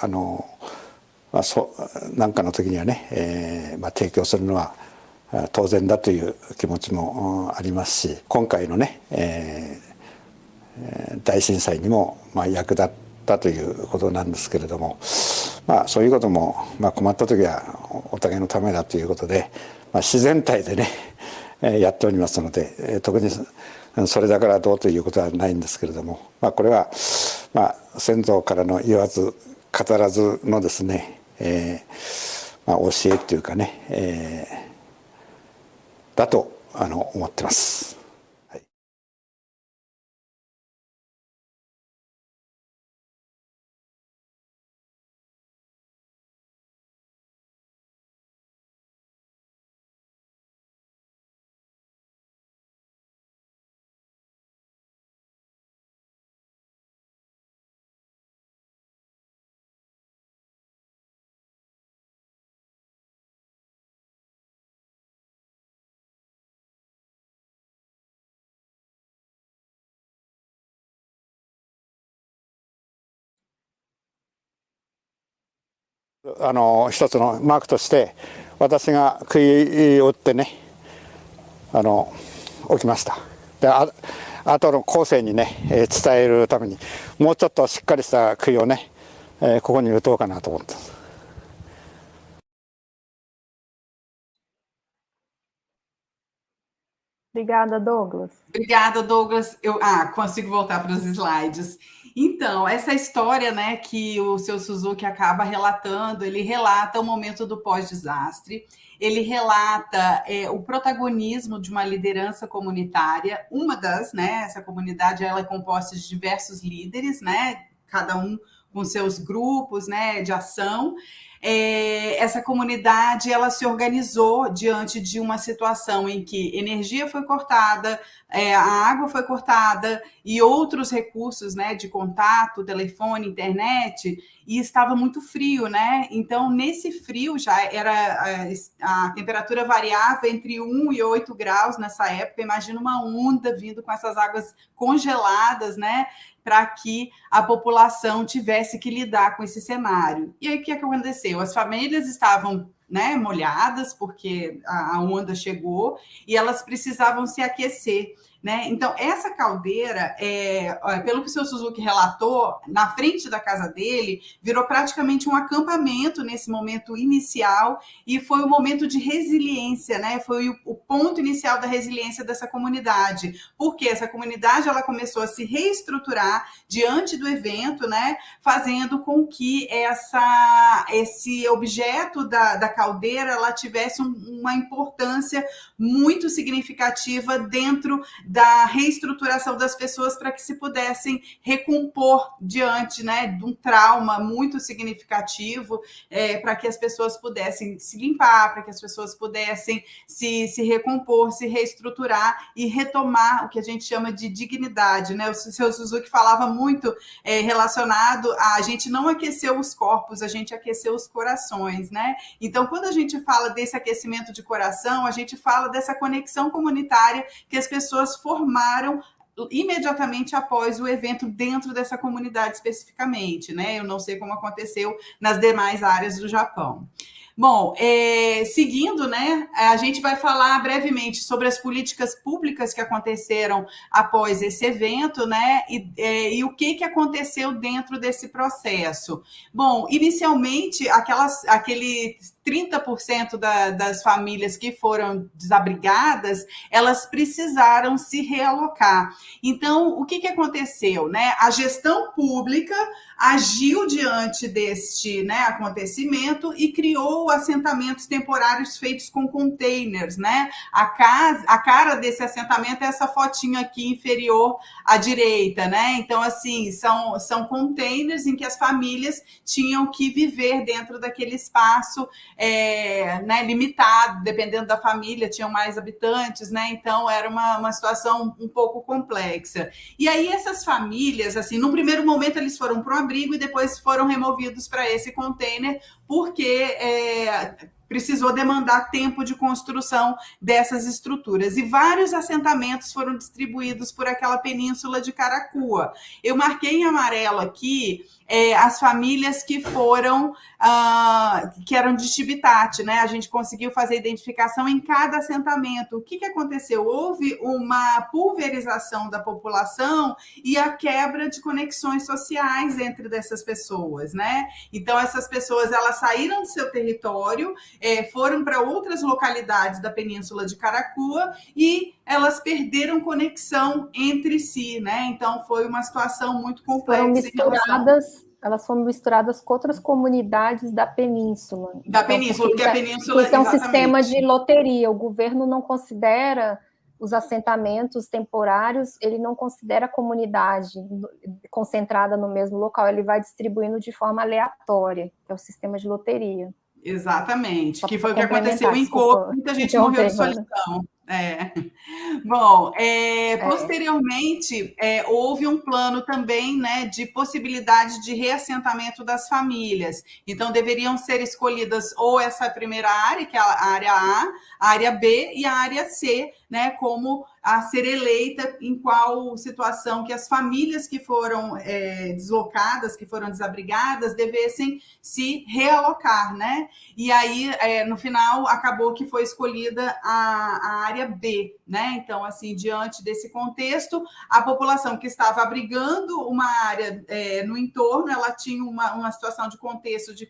何かの時にはね、提供するのは当然だという気持ちもありますし、今回のね、大震災にも役立ったということなんですけれども、そういうことも困った時はお互いのためだということで、自然体でねやっておりますので、特にそれだからどうということはないんですけれども、これは先祖からの言わず語らずのですね、教えというかね、だと思ってます。はい、一つのマークとして私が杭を打ってね置きました。で後の後世にね伝えるためにもうちょっとしっかりした杭をねここに打とうかなと思ってます。Obrigada, Douglas. Obrigada, Douglas. Consigo voltar para os slides. Então, essa história, né, que o seu Suzuki acaba relatando, ele relata o momento do pós-desastre, ele relata o protagonismo de uma liderança comunitária, uma das, né, essa comunidade ela é composta de diversos líderes, né, cada um com seus grupos, né, de ação. Essa comunidade ela se organizou diante de uma situação em que energia foi cortada, a água foi cortada e outros recursos, né, de contato, telefone, internet, e estava muito frio, né? Então, nesse frio já era a temperatura variava entre 1 e 8 graus nessa época. Imagina uma onda vindo com essas águas congeladas, né? Para que a população tivesse que lidar com esse cenário. E aí, o que aconteceu? As famílias estavam, né, molhadas, porque a onda chegou, e elas precisavam se aquecer. Né? Então, essa caldeira, pelo que o seu Suzuki relatou, na frente da casa dele, virou praticamente um acampamento nesse momento inicial e foi o momento de resiliência, né? Foi o ponto inicial da resiliência dessa comunidade, porque essa comunidade ela começou a se reestruturar diante do evento, né? Fazendo com que esse objeto da caldeira ela tivesse uma importância muito significativa dentro da reestruturação das pessoas para que se pudessem recompor diante, né, de um trauma muito significativo, para que as pessoas pudessem se limpar, para que as pessoas pudessem se recompor, se reestruturar e retomar o que a gente chama de dignidade. Né? O seu Suzuki falava muito relacionado a gente não aquecer os corpos, a gente aqueceu os corações. Né? Então, quando a gente fala desse aquecimento de coração, a gente fala dessa conexão comunitária que as pessoas formaram imediatamente após o evento dentro dessa comunidade especificamente, né? Eu não sei como aconteceu nas demais áreas do Japão. Bom, seguindo, né, a gente vai falar brevemente sobre as políticas públicas que aconteceram após esse evento, né, e o que aconteceu dentro desse processo. Bom, inicialmente, aquele 30% das famílias que foram desabrigadas, elas precisaram se realocar. Então, o que aconteceu? Né? A gestão pública agiu diante deste, né, acontecimento e criou assentamentos temporários feitos com containers. Né? A cara desse assentamento é essa fotinha aqui inferior à direita. Né? Então, assim, são containers em que as famílias tinham que viver dentro daquele espaço né, limitado, dependendo da família, tinham mais habitantes, né? Então era uma situação um pouco complexa. E aí essas famílias, assim, no primeiro momento eles foram para o abrigo e depois foram removidos para esse container, porque precisou demandar tempo de construção dessas estruturas. E vários assentamentos foram distribuídos por aquela península de Caracua. Eu marquei em amarelo aqui as famílias que foram, que eram de Chibitate, né? A gente conseguiu fazer identificação em cada assentamento. O que aconteceu? Houve uma pulverização da população e a quebra de conexões sociais entre dessas pessoas, né? Então, essas pessoas, elas saíram do seu território, foram para outras localidades da península de Caracua e elas perderam conexão entre si, né? Então, foi uma situação muito complexa. Elas foram misturadas com outras comunidades da península. Da península, porque a península... Porque é um sistema de loteria. O governo não considera os assentamentos temporários, ele não considera a comunidade concentrada no mesmo local, ele vai distribuindo de forma aleatória, que é o sistema de loteria. Exatamente, que foi o que aconteceu em Coco, muita gente morreu de solidão. Bom, posteriormente, houve um plano também, né, de possibilidade de reassentamento das famílias. Então, deveriam ser escolhidas ou essa primeira área, que é a área A área B e a área C, né, como a ser eleita em qual situação que as famílias que foram deslocadas, que foram desabrigadas, devessem se realocar, né? E aí, no final, acabou que foi escolhida a área B, né? Então, assim, diante desse contexto, a população que estava abrigando uma área no entorno, ela tinha uma situação de contexto de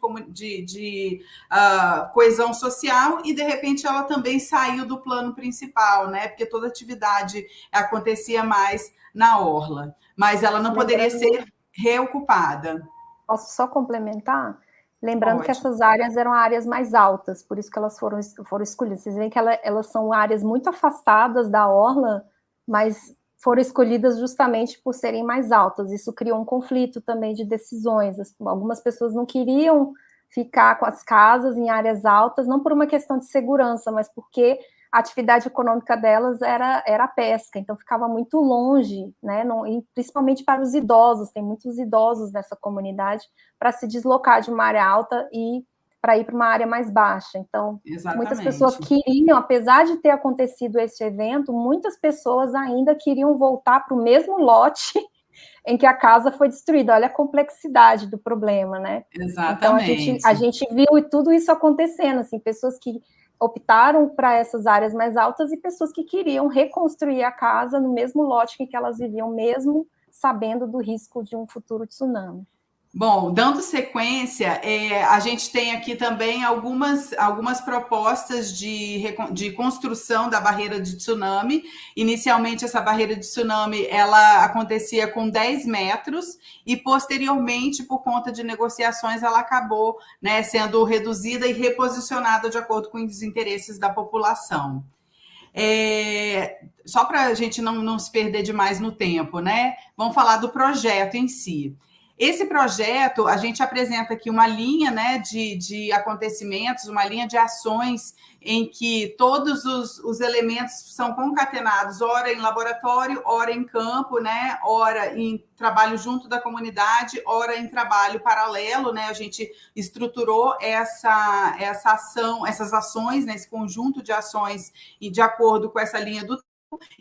coesão social e, de repente, ela também saiu do plano principal, né? Porque toda atividade acontecia mais na orla, mas ela não poderia ser reocupada. Posso só complementar? Lembrando que essas áreas eram áreas mais altas, por isso que elas foram escolhidas. Vocês veem que elas são áreas muito afastadas da orla, mas foram escolhidas justamente por serem mais altas. Isso criou um conflito também de decisões. Algumas pessoas não queriam ficar com as casas em áreas altas, não por uma questão de segurança, mas porque a atividade econômica delas era a pesca, então ficava muito longe, né? E principalmente para os idosos, tem muitos idosos nessa comunidade, para se deslocar de uma área alta e para ir para uma área mais baixa. Então, muitas pessoas queriam, apesar de ter acontecido esse evento, muitas pessoas ainda queriam voltar para o mesmo lote em que a casa foi destruída. Olha a complexidade do problema, né? Exatamente. Então, a gente viu e tudo isso acontecendo, assim, pessoas que optaram para essas áreas mais altas e pessoas que queriam reconstruir a casa no mesmo lote que elas viviam, mesmo sabendo do risco de um futuro tsunami. Bom, dando sequência, a gente tem aqui também algumas propostas de construção da barreira de tsunami. Inicialmente, essa barreira de tsunami ela acontecia com 10 metros e, posteriormente, por conta de negociações, ela acabou, né, sendo reduzida e reposicionada de acordo com os interesses da população. Só para a gente não se perder demais no tempo, né? Vamos falar do projeto em si. Esse projeto, a gente apresenta aqui uma linha, né, de acontecimentos, uma linha de ações em que todos os elementos são concatenados, ora em laboratório, ora em campo, né, ora em trabalho junto da comunidade, ora em trabalho paralelo, né, a gente estruturou essa ação, essas ações, né, esse conjunto de ações e de acordo com essa linha do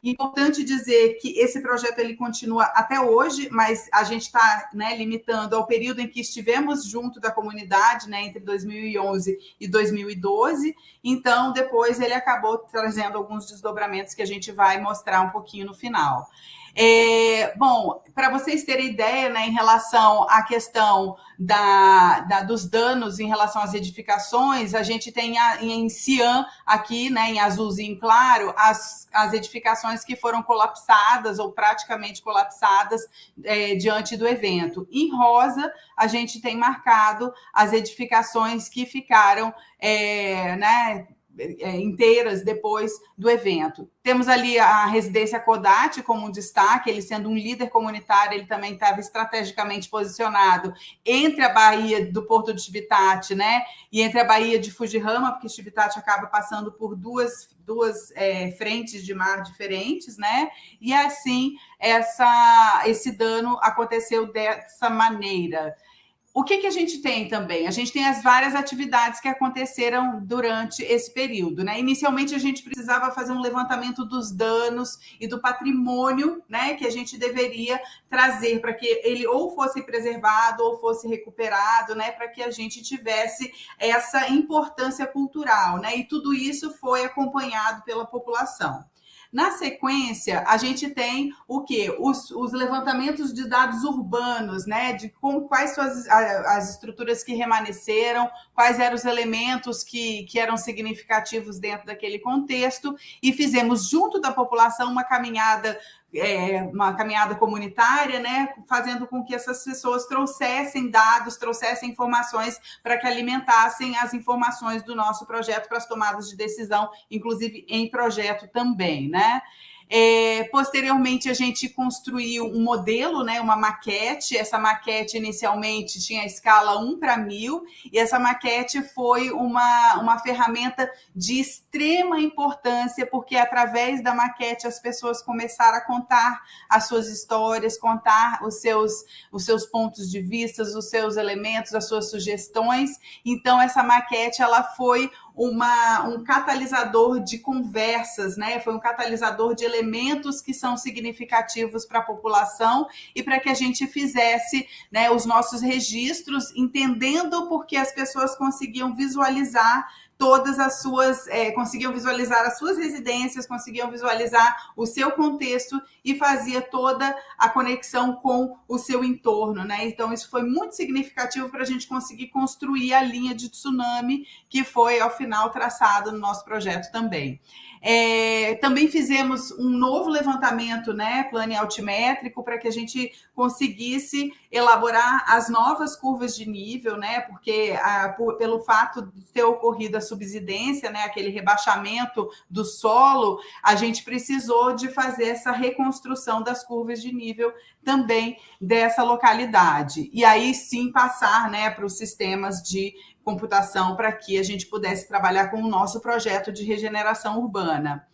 Importante dizer que esse projeto ele continua até hoje, mas a gente está, né, limitando ao período em que estivemos junto da comunidade, né, entre 2011 e 2012. Então, depois ele acabou trazendo alguns desdobramentos que a gente vai mostrar um pouquinho no final. Bom, para vocês terem ideia, né, em relação à questão dos danos em relação às edificações, a gente tem em cian aqui, né, em azulzinho claro, as edificações que foram colapsadas ou praticamente colapsadas diante do evento. Em rosa, a gente tem marcado as edificações que ficaram, né, inteiras depois do evento. Temos ali a residência Kodate como um destaque, ele sendo um líder comunitário, ele também estava estrategicamente posicionado entre a Baía do Porto de Chibitate, né, e entre a Baía de Fujihama, porque Chibitate acaba passando por duas frentes de mar diferentes, né, e assim esse dano aconteceu dessa maneira. O que a gente tem também? A gente tem as várias atividades que aconteceram durante esse período, né? Inicialmente, a gente precisava fazer um levantamento dos danos e do patrimônio, né, que a gente deveria trazer para que ele ou fosse preservado ou fosse recuperado, né, para que a gente tivesse essa importância cultural, né? E tudo isso foi acompanhado pela população. Na sequência, a gente tem o quê? Os levantamentos de dados urbanos, né? De quais são as estruturas que remanesceram, quais eram os elementos que eram significativos dentro daquele contexto, e fizemos, junto da população, uma caminhada comunitária, né, fazendo com que essas pessoas trouxessem dados, trouxessem informações para que alimentassem as informações do nosso projeto para as tomadas de decisão, inclusive em projeto também, né? Posteriormente, a gente construiu um modelo, né, uma maquete. Essa maquete, inicialmente, tinha a escala 1:1000, e essa maquete foi uma ferramenta de extrema importância, porque, através da maquete, as pessoas começaram a contar as suas histórias, contar os seus pontos de vista, os seus elementos, as suas sugestões. Então, essa maquete, ela foi um catalisador de conversas, né? Foi um catalisador de elementos que são significativos para a população e para que a gente fizesse, né, os nossos registros, entendendo porque as pessoas conseguiam visualizar todas as suas, conseguiam visualizar as suas residências, conseguiam visualizar o seu contexto e fazia toda a conexão com o seu entorno, né? Então, isso foi muito significativo para a gente conseguir construir a linha de tsunami que foi, ao final, traçada no nosso projeto também. Também fizemos um novo levantamento, né, planialtimétrico, para que a gente conseguisse elaborar as novas curvas de nível, né, porque pelo fato de ter ocorrido a subsidência, né, aquele rebaixamento do solo, a gente precisou de fazer essa reconstrução das curvas de nível também dessa localidade. E aí sim passar, né, para os sistemas de computação para que a gente pudesse trabalhar com o nosso projeto de regeneração urbana.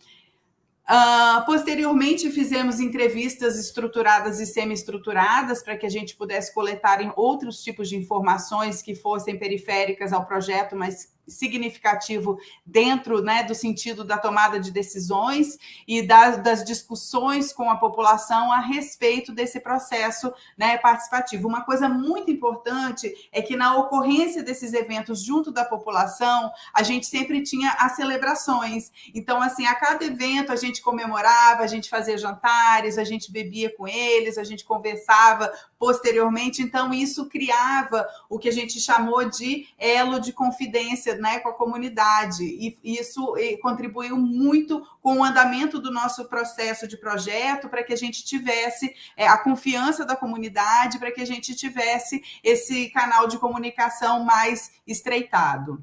Posteriormente, fizemos entrevistas estruturadas e semi-estruturadas para que a gente pudesse coletar outros tipos de informações que fossem periféricas ao projeto, mas significativo dentro, né, do sentido da tomada de decisões e das discussões com a população a respeito desse processo, né, participativo. Uma coisa muito importante é que, na ocorrência desses eventos junto da população, a gente sempre tinha as celebrações. Então, assim, a cada evento a gente comemorava, a gente fazia jantares, a gente bebia com eles, a gente conversava posteriormente. Então, isso criava o que a gente chamou de elo de confidência, né, com a comunidade, e isso contribuiu muito com o andamento do nosso processo de projeto, para que a gente tivesse a confiança da comunidade, para que a gente tivesse esse canal de comunicação mais estreitado.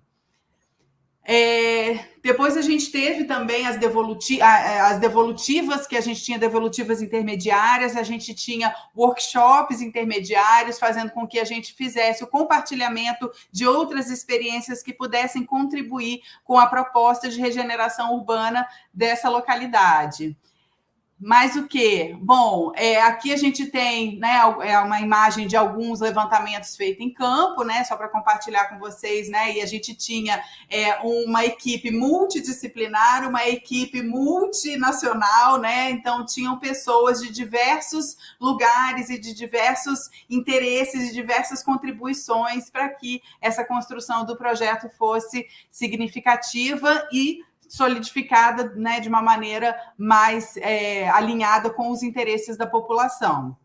Depois a gente teve também as devolutivas, que a gente tinha devolutivas intermediárias, a gente tinha workshops intermediários, fazendo com que a gente fizesse o compartilhamento de outras experiências que pudessem contribuir com a proposta de regeneração urbana dessa localidade. Mais o quê? Bom, aqui a gente tem, né, uma imagem de alguns levantamentos feitos em campo, né, só para compartilhar com vocês, né, e a gente tinha uma equipe multidisciplinar, uma equipe multinacional, né, então tinham pessoas de diversos lugares e de diversos interesses, de diversas contribuições para que essa construção do projeto fosse significativa e solidificada, né, de uma maneira mais alinhada com os interesses da população.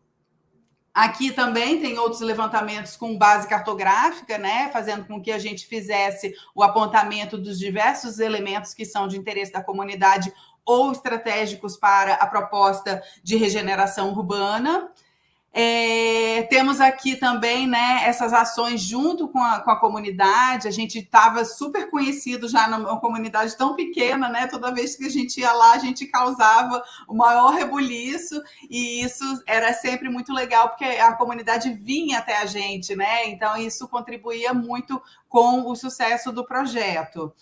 Aqui também tem outros levantamentos com base cartográfica, né, fazendo com que a gente fizesse o apontamento dos diversos elementos que são de interesse da comunidade ou estratégicos para a proposta de regeneração urbana. Temos aqui também, né, essas ações junto com a comunidade. A gente estava super conhecido já numa comunidade tão pequena, né? Toda vez que a gente ia lá, a gente causava o maior rebuliço, e isso era sempre muito legal, porque a comunidade vinha até a gente, né? Então, isso contribuía muito com o sucesso do projeto.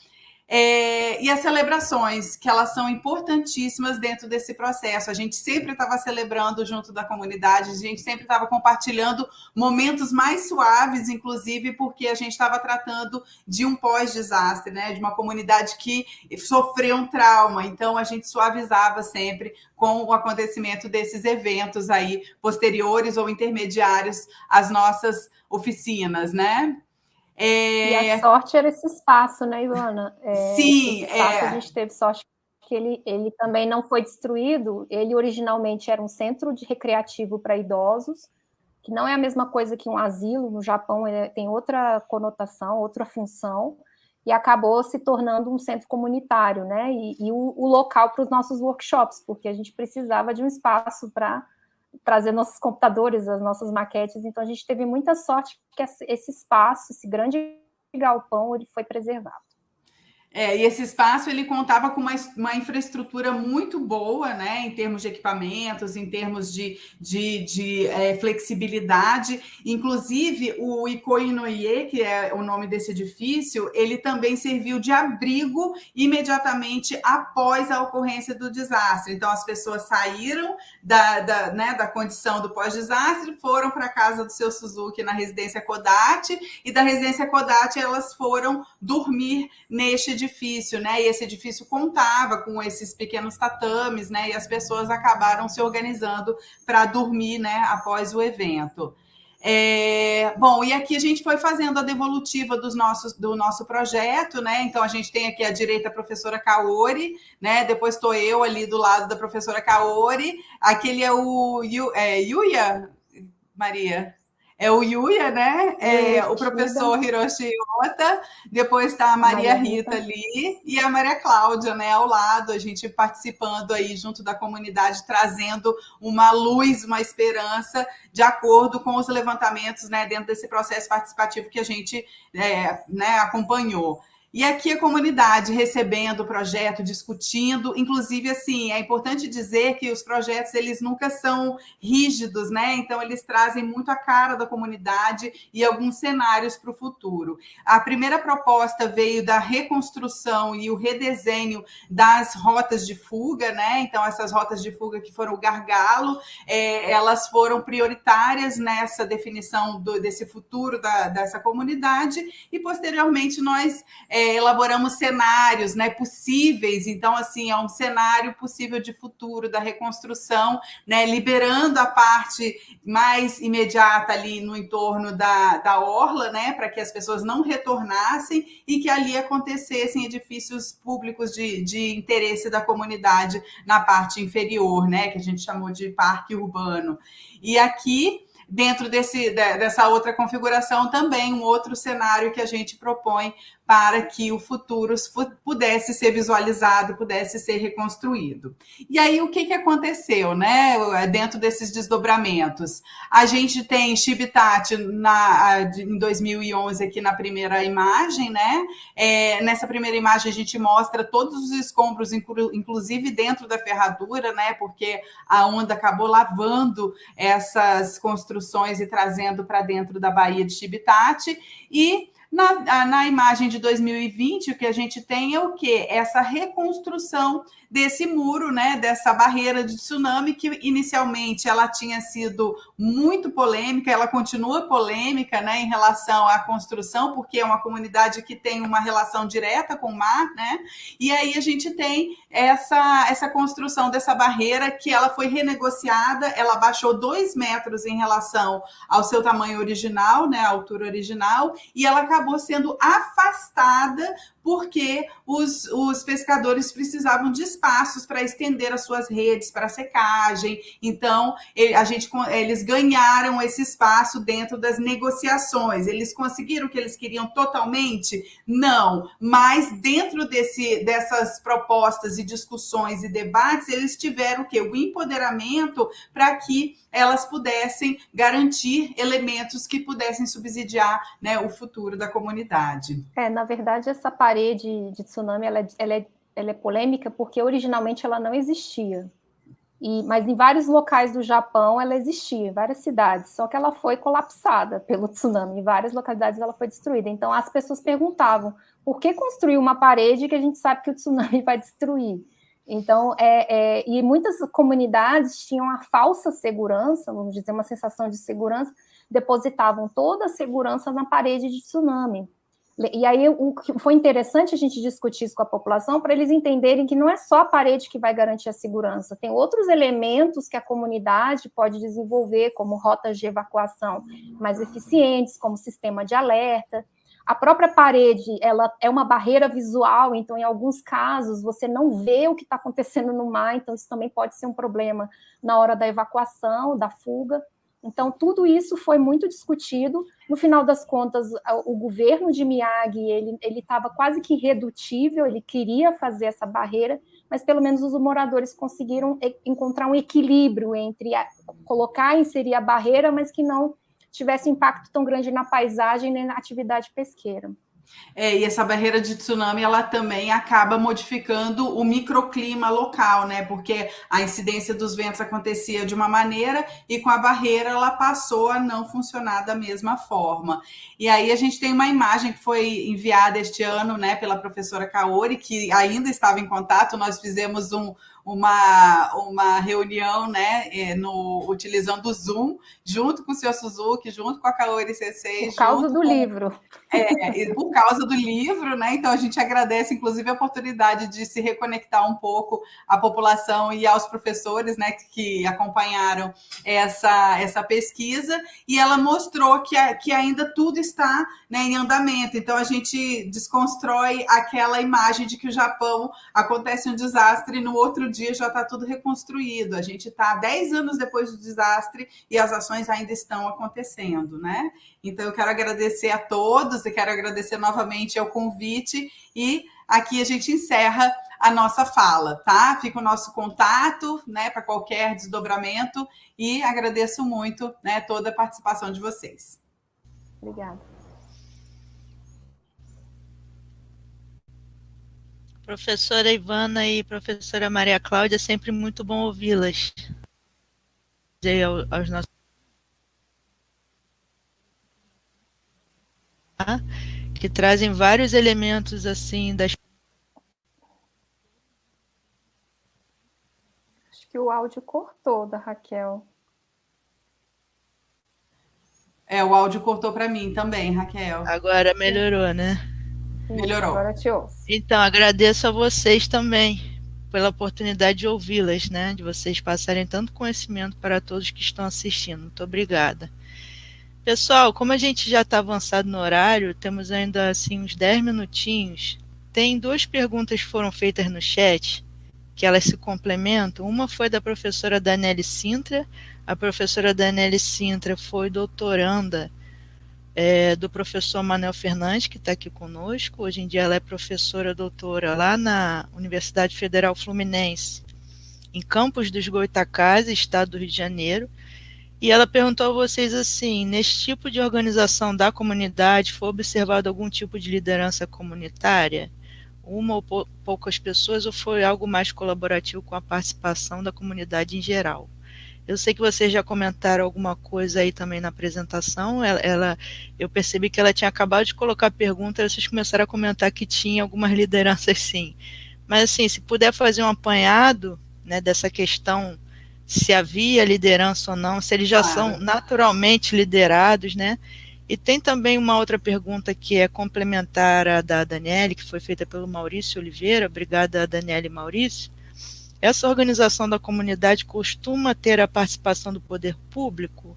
E as celebrações, que elas são importantíssimas dentro desse processo. A gente sempre estava celebrando junto da comunidade, a gente sempre estava compartilhando momentos mais suaves, inclusive porque a gente estava tratando de um pós-desastre, né? De uma comunidade que sofreu um trauma. Então, a gente suavizava sempre com o acontecimento desses eventos aí, posteriores ou intermediários às nossas oficinas, né? E a sorte era esse espaço, né, Ivana? Sim, esse espaço a gente teve sorte que ele também não foi destruído. Ele originalmente era um centro de recreativo para idosos, que não é a mesma coisa que um asilo. No Japão ele tem outra conotação, outra função, e acabou se tornando um centro comunitário, né? E o local para os nossos workshops, porque a gente precisava de um espaço para trazer nossos computadores, as nossas maquetes. Então, a gente teve muita sorte que esse espaço, esse grande galpão, ele foi preservado. E esse espaço ele contava com uma infraestrutura muito boa, né, em termos de equipamentos, em termos de flexibilidade. Inclusive, o Ikoinoye, que é o nome desse edifício, ele também serviu de abrigo imediatamente após a ocorrência do desastre. Então, as pessoas saíram da condição do pós-desastre, foram para a casa do seu Suzuki na residência Kodate, e da residência Kodate elas foram dormir neste edifício, né? E esse edifício contava com esses pequenos tatames, né? E as pessoas acabaram se organizando para dormir, né? Após o evento. Bom, e aqui a gente foi fazendo a devolutiva do nosso projeto, né? Então a gente tem aqui à direita a professora Kaori, né? Depois estou eu ali do lado da professora Kaori. Aquele é o Yuya, Maria. É o Yuya, né? O professor Hiroshi Ota, depois está a Maria Rita ali e a Maria Cláudia, né, ao lado, a gente participando aí junto da comunidade, trazendo uma luz, uma esperança, de acordo com os levantamentos, né, dentro desse processo participativo que a gente acompanhou. E aqui a comunidade recebendo o projeto, discutindo, inclusive, assim, é importante dizer que os projetos, eles nunca são rígidos, né? Então, eles trazem muito a cara da comunidade e alguns cenários para o futuro. A primeira proposta veio da reconstrução e o redesenho das rotas de fuga, né? Então, essas rotas de fuga que foram o gargalo, elas foram prioritárias nessa definição desse futuro dessa comunidade, e, posteriormente, nós elaboramos cenários, né, possíveis. Então, assim, é um cenário possível de futuro da reconstrução, né, liberando a parte mais imediata ali no entorno da orla, né, para que as pessoas não retornassem e que ali acontecessem edifícios públicos de interesse da comunidade na parte inferior, né, que a gente chamou de parque urbano. E aqui, dentro dessa outra configuração, também um outro cenário que a gente propõe para que o futuro pudesse ser visualizado, pudesse ser reconstruído. E aí, o que aconteceu, né, dentro desses desdobramentos? A gente tem Chibitat em 2011 aqui na primeira imagem, né? Nessa primeira imagem a gente mostra todos os escombros, inclusive dentro da ferradura, né? Porque a onda acabou lavando essas construções e trazendo para dentro da Baía de Chibitat. E na imagem de 2020, o que a gente tem é o quê? Essa reconstrução desse muro, né, dessa barreira de tsunami, que inicialmente ela tinha sido muito polêmica, ela continua polêmica, né, em relação à construção, porque é uma comunidade que tem uma relação direta com o mar, né, e aí a gente tem essa construção dessa barreira que ela foi renegociada, ela baixou 2 metros em relação ao seu tamanho original, né, a altura original, e ela acabou sendo afastada porque os pescadores precisavam de espaços para estender as suas redes para secagem. Então, eles ganharam esse espaço dentro das negociações. Eles conseguiram o que eles queriam totalmente? Não, mas dentro dessas propostas e discussões e debates, eles tiveram o quê? O empoderamento para que elas pudessem garantir elementos que pudessem subsidiar, né, o futuro da comunidade. Na verdade, essa parede de tsunami ela é polêmica porque originalmente ela não existia. Mas em vários locais do Japão ela existia, em várias cidades, só que ela foi colapsada pelo tsunami, em várias localidades ela foi destruída. Então as pessoas perguntavam, por que construir uma parede que a gente sabe que o tsunami vai destruir? Então, e muitas comunidades tinham a falsa segurança, vamos dizer, uma sensação de segurança, depositavam toda a segurança na parede de tsunami. E aí o que foi interessante a gente discutir isso com a população para eles entenderem que não é só a parede que vai garantir a segurança, tem outros elementos que a comunidade pode desenvolver, como rotas de evacuação mais eficientes, como sistema de alerta. A própria parede, ela é uma barreira visual, então em alguns casos você não vê o que está acontecendo no mar, então isso também pode ser um problema na hora da evacuação, da fuga. Então, tudo isso foi muito discutido. No final das contas, o governo de Miyagi, ele estava quase que irredutível, ele queria fazer essa barreira, mas pelo menos os moradores conseguiram encontrar um equilíbrio entre colocar e inserir a barreira, mas que não tivesse impacto tão grande na paisagem nem na atividade pesqueira. E essa barreira de tsunami, ela também acaba modificando o microclima local, né? Porque a incidência dos ventos acontecia de uma maneira e com a barreira ela passou a não funcionar da mesma forma. E aí a gente tem uma imagem que foi enviada este ano, né, pela professora Kaori, que ainda estava em contato. Nós fizemos uma reunião, né, utilizando o Zoom, junto com o Sr. Suzuki, junto com a Kaori Sensei. Por causa do livro. Por causa do livro, né? Então a gente agradece, inclusive, a oportunidade de se reconectar um pouco à população e aos professores, né, que acompanharam essa pesquisa, e ela mostrou que ainda tudo está, né, em andamento. Então a gente desconstrói aquela imagem de que o Japão acontece um desastre e no outro dia já está tudo reconstruído. A gente está 10 anos depois do desastre e as ações ainda estão acontecendo, né? Então eu quero agradecer a todos e quero agradecer novamente ao convite, e aqui a gente encerra a nossa fala, tá? Fica o nosso contato, né, para qualquer desdobramento, e agradeço muito, né, toda a participação de vocês. Obrigada. Professora Ivana e professora Maria Cláudia, sempre muito bom ouvi-las. Aos nossos que trazem vários elementos assim das. Acho que o áudio cortou da Raquel. O áudio cortou para mim também, Raquel. Agora melhorou, né? Melhorou. Agora te ouço. Então, agradeço a vocês também pela oportunidade de ouvi-las, né? De vocês passarem tanto conhecimento para todos que estão assistindo. Muito obrigada. Pessoal, como a gente já está avançado no horário, temos ainda assim uns 10 minutinhos. Tem 2 perguntas que foram feitas no chat, que elas se complementam. Uma foi da professora Daniele Sintra. A professora Daniele Sintra foi doutoranda do professor Manuel Fernandes, que está aqui conosco. Hoje em dia ela é professora doutora lá na Universidade Federal Fluminense, em Campos dos Goytacazes, estado do Rio de Janeiro. E ela perguntou a vocês assim, nesse tipo de organização da comunidade, foi observado algum tipo de liderança comunitária? Uma ou poucas pessoas, ou foi algo mais colaborativo com a participação da comunidade em geral? Eu sei que vocês já comentaram alguma coisa aí também na apresentação. Eu percebi que ela tinha acabado de colocar a pergunta, e vocês começaram a comentar que tinha algumas lideranças sim. Mas assim, se puder fazer um apanhado, né, dessa questão, se havia liderança ou não, se eles já são naturalmente liderados, né? E tem também uma outra pergunta que é complementar à da Daniele, que foi feita pelo Maurício Oliveira. Obrigada, Daniele e Maurício. Essa organização da comunidade costuma ter a participação do poder público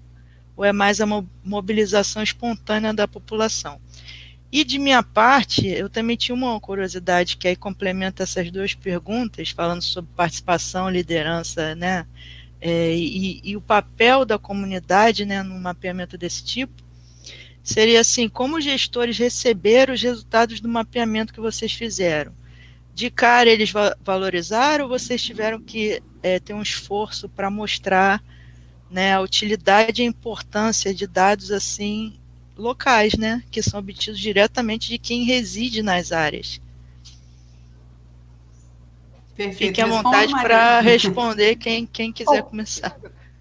ou é mais a mobilização espontânea da população? E de minha parte, eu também tinha uma curiosidade que aí complementa essas 2 perguntas, falando sobre participação, liderança, né? E o papel da comunidade, né, num mapeamento desse tipo. Seria assim, como os gestores receberam os resultados do mapeamento que vocês fizeram? De cara eles valorizaram, ou vocês tiveram que ter um esforço para mostrar, né, a utilidade e a importância de dados assim locais, né, que são obtidos diretamente de quem reside nas áreas? Perfeito. Fique à vontade para responder quem quiser começar.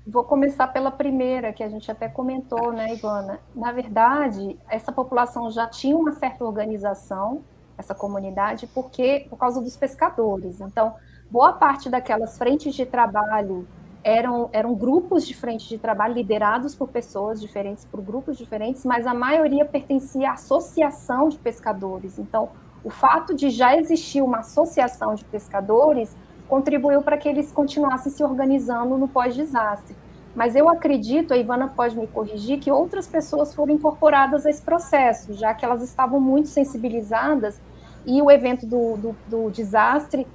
Vou começar pela primeira, que a gente até comentou, né, Ivana? Na verdade, essa população já tinha uma certa organização, essa comunidade, por causa dos pescadores. Então, boa parte daquelas frentes de trabalho eram grupos de frente de trabalho liderados por pessoas diferentes, por grupos diferentes, mas a maioria pertencia à associação de pescadores. Então, o fato de já existir uma associação de pescadores contribuiu para que eles continuassem se organizando no pós-desastre. Mas eu acredito, a Ivana pode me corrigir, que outras pessoas foram incorporadas a esse processo, já que elas estavam muito sensibilizadas e o evento do desastre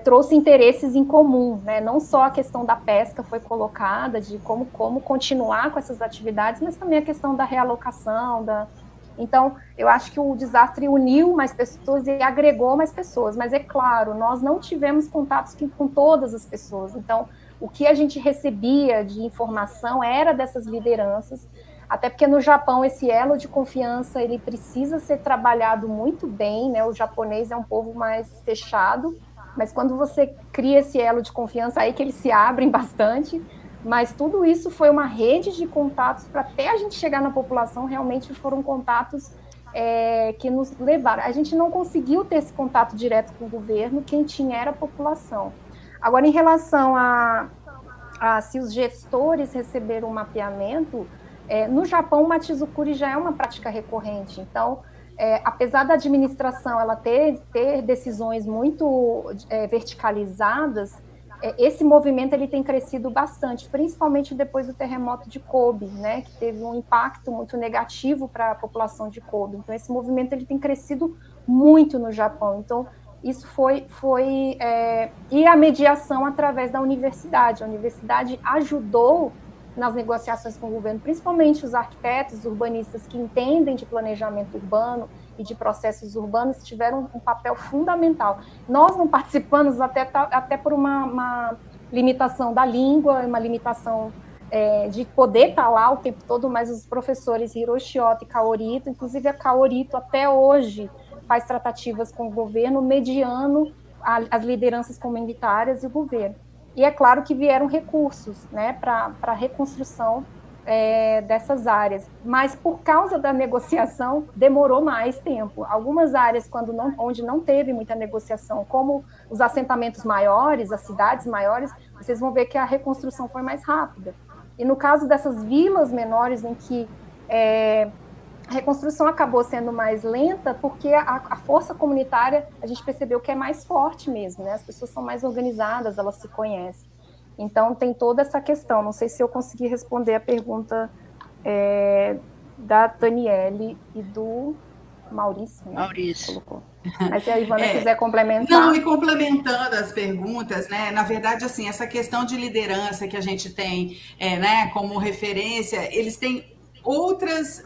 trouxe interesses em comum, né? Não só a questão da pesca foi colocada, de como continuar com essas atividades, mas também a questão da realocação, Então, eu acho que o desastre uniu mais pessoas e agregou mais pessoas, mas é claro, nós não tivemos contatos com todas as pessoas, então, o que a gente recebia de informação era dessas lideranças, até porque no Japão esse elo de confiança, ele precisa ser trabalhado muito bem, né? O japonês é um povo mais fechado, mas quando você cria esse elo de confiança, aí que eles se abrem bastante. Mas tudo isso foi uma rede de contatos para até a gente chegar na população, realmente foram contatos que nos levaram. A gente não conseguiu ter esse contato direto com o governo, quem tinha era a população. Agora, em relação a se os gestores receberam um mapeamento, no Japão o Machizukuri já é uma prática recorrente, então, apesar da administração ela ter decisões muito verticalizadas, esse movimento ele tem crescido bastante, principalmente depois do terremoto de Kobe, né, que teve um impacto muito negativo para a população de Kobe. Então, esse movimento ele tem crescido muito no Japão. Então, isso e a mediação através da universidade. A universidade ajudou nas negociações com o governo, principalmente os arquitetos, os urbanistas que entendem de planejamento urbano e de processos urbanos tiveram um papel fundamental. Nós não participamos até por uma limitação da língua, uma limitação de poder estar lá o tempo todo, mas os professores Hiroshi Ota e Kaori Ito, inclusive a Kaori Ito até hoje faz tratativas com o governo, mediando as lideranças comunitárias e o governo. E é claro que vieram recursos, né, para a reconstrução dessas áreas, mas por causa da negociação demorou mais tempo. Algumas áreas onde não teve muita negociação, como os assentamentos maiores, as cidades maiores, vocês vão ver que a reconstrução foi mais rápida. E no caso dessas vilas menores em que a reconstrução acabou sendo mais lenta, porque a força comunitária, a gente percebeu que é mais forte mesmo, né? As pessoas são mais organizadas, elas se conhecem. Então, tem toda essa questão. Não sei se eu consegui responder a pergunta da Daniele e do Maurício. Né? Maurício. Colocou. Mas se a Ivana quiser complementar... Não, e complementando as perguntas, né? Na verdade, assim, essa questão de liderança que a gente tem né, como referência, eles têm outras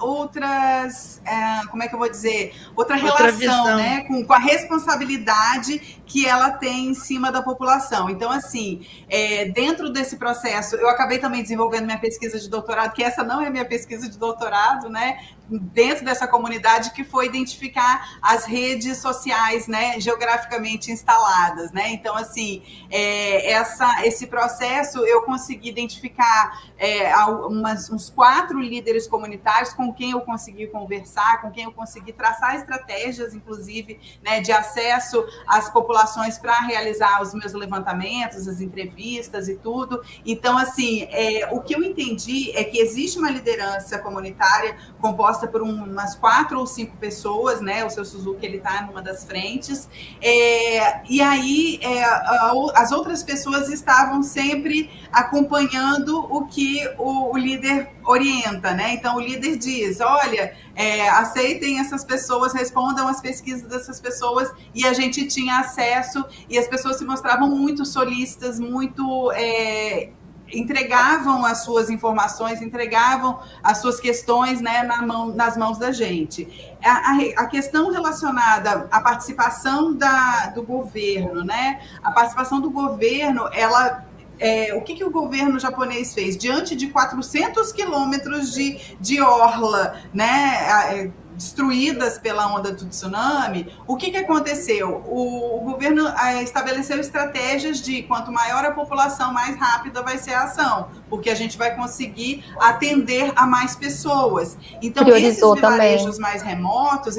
como é que eu vou dizer? Outra relação, né? Com a responsabilidade que ela tem em cima da população. Então, assim, dentro desse processo, eu acabei também desenvolvendo minha pesquisa de doutorado, que essa não é minha pesquisa de doutorado, né? Dentro dessa comunidade, que foi identificar as redes sociais, né, geograficamente instaladas, né? Então, assim, esse processo eu consegui identificar uns 4 líderes comunitários com quem eu consegui conversar, com quem eu consegui traçar estratégias, inclusive, né, de acesso às populações para realizar os meus levantamentos, as entrevistas e tudo. Então, assim, o que eu entendi é que existe uma liderança comunitária composta por umas 4 ou 5 pessoas, né? O seu Suzuki, ele está numa das frentes, e aí as outras pessoas estavam sempre acompanhando o que o líder orienta, né? Então o líder diz, olha, aceitem essas pessoas, respondam as pesquisas dessas pessoas, e a gente tinha acesso, e as pessoas se mostravam muito solícitas, muito entregavam as suas informações, entregavam as suas questões, né, nas mãos da gente. A questão relacionada à participação do governo, né? A participação do governo, o que o governo japonês fez? Diante de 400 quilômetros de orla, né, destruídas pela onda do tsunami, o que aconteceu? O governo estabeleceu estratégias de quanto maior a população, mais rápida vai ser a ação, porque a gente vai conseguir atender a mais pessoas. Então, priorizou esses vilarejos também mais remotos,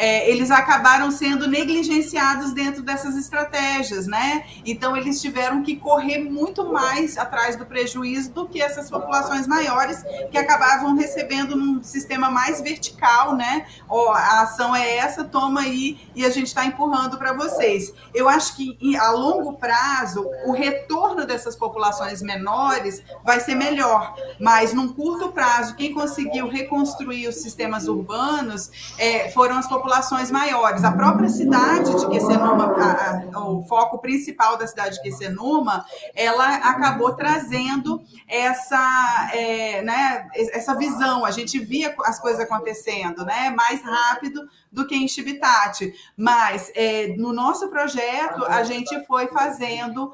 eles acabaram sendo negligenciados dentro dessas estratégias, né? Então, eles tiveram que correr muito mais atrás do prejuízo do que essas populações maiores, que acabavam recebendo num sistema mais vertical, né? Ó, a ação é essa, toma aí, e a gente está empurrando para vocês. Eu acho que, a longo prazo, o retorno dessas populações menores vai ser melhor, mas, num curto prazo, quem conseguiu reconstruir os sistemas urbanos foram as populações maiores. A própria cidade de Quecenuma, o foco principal da cidade de Quecenuma, ela acabou trazendo essa visão. A gente via as coisas acontecendo, né, mais rápido do que em Chibitate. Mas, no nosso projeto, a gente foi fazendo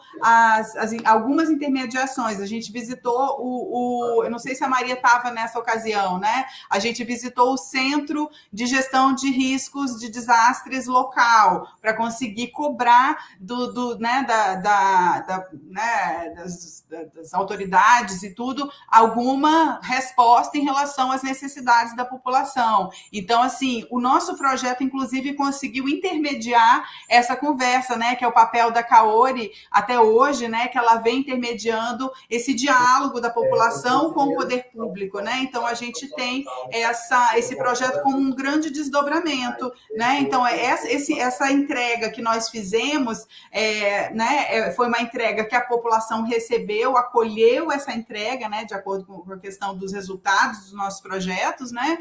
algumas intermediações. A gente visitou eu não sei se a Maria estava nessa ocasião, né? A gente visitou o Centro de Gestão de Riscos de Desastres local, para conseguir cobrar das autoridades e tudo, alguma resposta em relação às necessidades da população. Então, assim, o nosso projeto, inclusive, conseguiu intermediar essa conversa, né, que é o papel da Kaori até hoje, né, que ela vem intermediando esse diálogo da população com o poder público, né? Então, a gente tem esse projeto como um grande desdobramento, né? Então, essa entrega que nós fizemos, foi uma entrega que a população recebeu, acolheu essa entrega, né, de acordo com a questão dos resultados dos nossos projetos, né?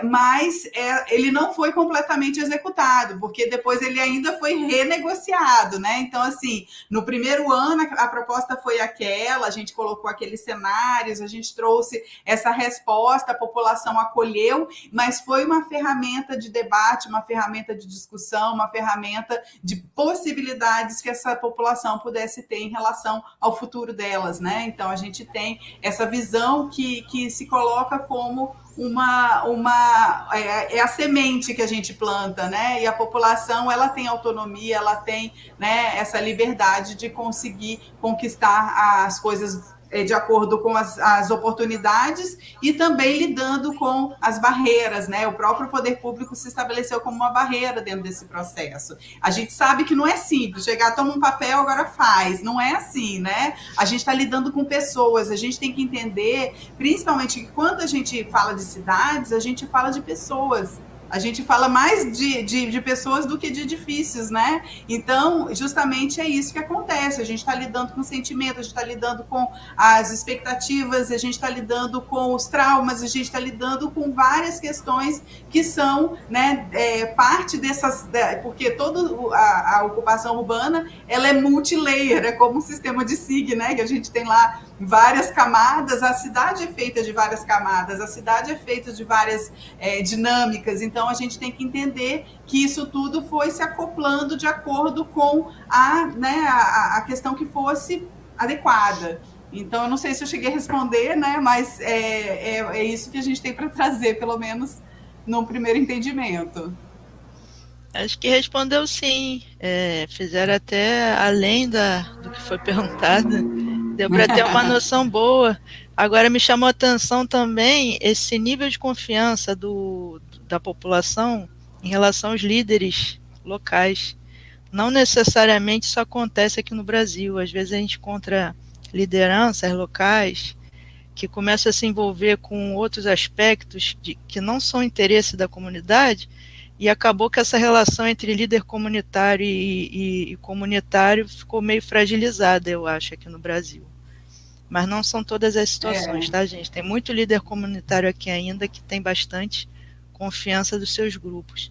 Mas ele não foi completamente executado, porque depois ele ainda foi renegociado, né? Então, assim, no primeiro ano a proposta foi aquela, a gente colocou aqueles cenários, a gente trouxe essa resposta, a população acolheu, mas foi uma ferramenta de debate, uma ferramenta de discussão, uma ferramenta de possibilidades que essa população pudesse ter em relação ao futuro delas, né? Então, a gente tem essa visão que se coloca como a semente que a gente planta, né? E a população, ela tem autonomia, ela tem, né, essa liberdade de conseguir conquistar as coisas de acordo com as oportunidades e também lidando com as barreiras, né? O próprio poder público se estabeleceu como uma barreira dentro desse processo. A gente sabe que não é simples, chegar, toma um papel, agora faz. Não é assim, né? A gente está lidando com pessoas, a gente tem que entender, principalmente, que quando a gente fala de cidades, a gente fala de pessoas. A gente fala mais de pessoas do que de edifícios, né? Então, justamente é isso que acontece. A gente está lidando com sentimento, a gente está lidando com as expectativas, a gente está lidando com os traumas, a gente está lidando com várias questões que são, né, parte dessas... Porque toda a ocupação urbana, ela é multilayer, é como um sistema de SIG, né? Que a gente tem lá várias camadas, a cidade é feita de várias camadas, a cidade é feita de várias dinâmicas. Então, a gente tem que entender que isso tudo foi se acoplando de acordo com a questão que fosse adequada. Então, eu não sei se eu cheguei a responder, né? Mas é isso que a gente tem para trazer, pelo menos no primeiro entendimento. Acho que respondeu sim. Fizeram até além do que foi perguntado. Deu para ter uma noção boa. Agora, me chamou a atenção também esse nível de confiança da população em relação aos líderes locais. Não necessariamente isso acontece aqui no Brasil. Às vezes a gente encontra lideranças locais que começam a se envolver com outros aspectos que não são interesse da comunidade, e acabou que essa relação entre líder comunitário e comunitário ficou meio fragilizada, eu acho, aqui no Brasil. Mas não são todas as situações, tá, gente? Tem muito líder comunitário aqui ainda que tem bastante confiança dos seus grupos.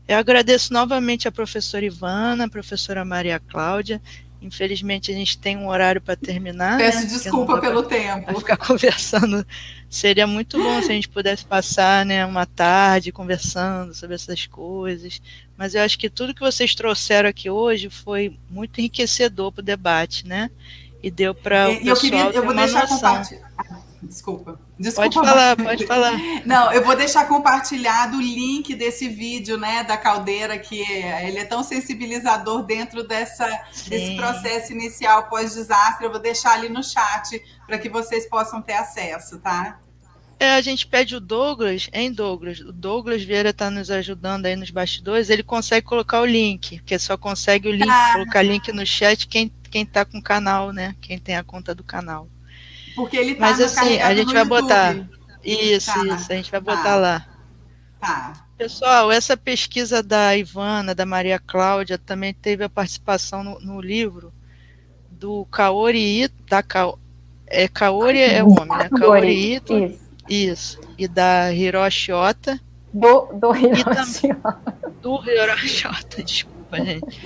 Eu agradeço novamente a professora Ivana, a professora Maria Cláudia. Infelizmente, a gente tem um horário para terminar. Peço desculpa pelo tempo. Ficar conversando. Seria muito bom se a gente pudesse passar, né, uma tarde conversando sobre essas coisas. Mas eu acho que tudo que vocês trouxeram aqui hoje foi muito enriquecedor para o debate, né? E deu para o pessoal ter uma noção. Desculpa. Pode falar, pode falar. Não, eu vou deixar compartilhado o link desse vídeo, né, da caldeira, que ele é tão sensibilizador dentro desse processo inicial pós-desastre. Eu vou deixar ali no chat para que vocês possam ter acesso, tá? A gente pede o Douglas, o Douglas Vieira está nos ajudando aí nos bastidores, ele consegue colocar o link, porque só consegue o link, colocar link no chat quem está com o canal, né? Quem tem a conta do canal. Porque ele tá. Mas assim, a gente vai YouTube. botar. Isso, a gente vai botar lá. Tá. Pessoal, essa pesquisa da Ivana, da Maria Cláudia, também teve a participação no livro do Kaori Ito, Kaori é o nome, né? Kaori Ito. Isso. E da Hiroshi Ota. Do Hiroshi Ota. Do Hiroshi Ota, desculpa, gente.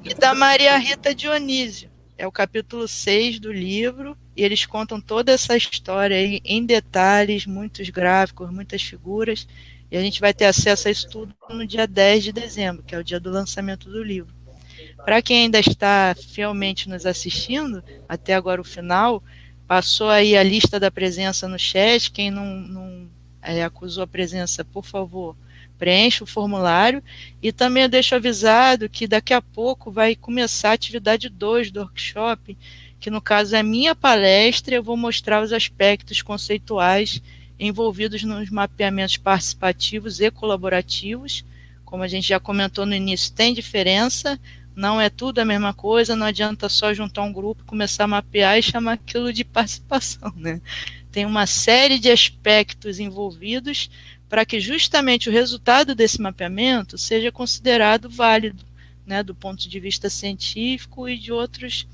E da Maria Rita Dionísio. É o capítulo 6 do livro, e eles contam toda essa história aí em detalhes, muitos gráficos, muitas figuras, e a gente vai ter acesso a isso tudo no dia 10 de dezembro, que é o dia do lançamento do livro. Para quem ainda está fielmente nos assistindo, até agora o final, passou aí a lista da presença no chat. Quem não acusou a presença, por favor, preencha o formulário. E também eu deixo avisado que daqui a pouco vai começar a atividade 2 do workshop, que no caso é a minha palestra. Eu vou mostrar os aspectos conceituais envolvidos nos mapeamentos participativos e colaborativos. Como a gente já comentou no início, tem diferença. Não é tudo a mesma coisa, não adianta só juntar um grupo, começar a mapear e chamar aquilo de participação, né? Tem uma série de aspectos envolvidos para que justamente o resultado desse mapeamento seja considerado válido, né, do ponto de vista científico e de outros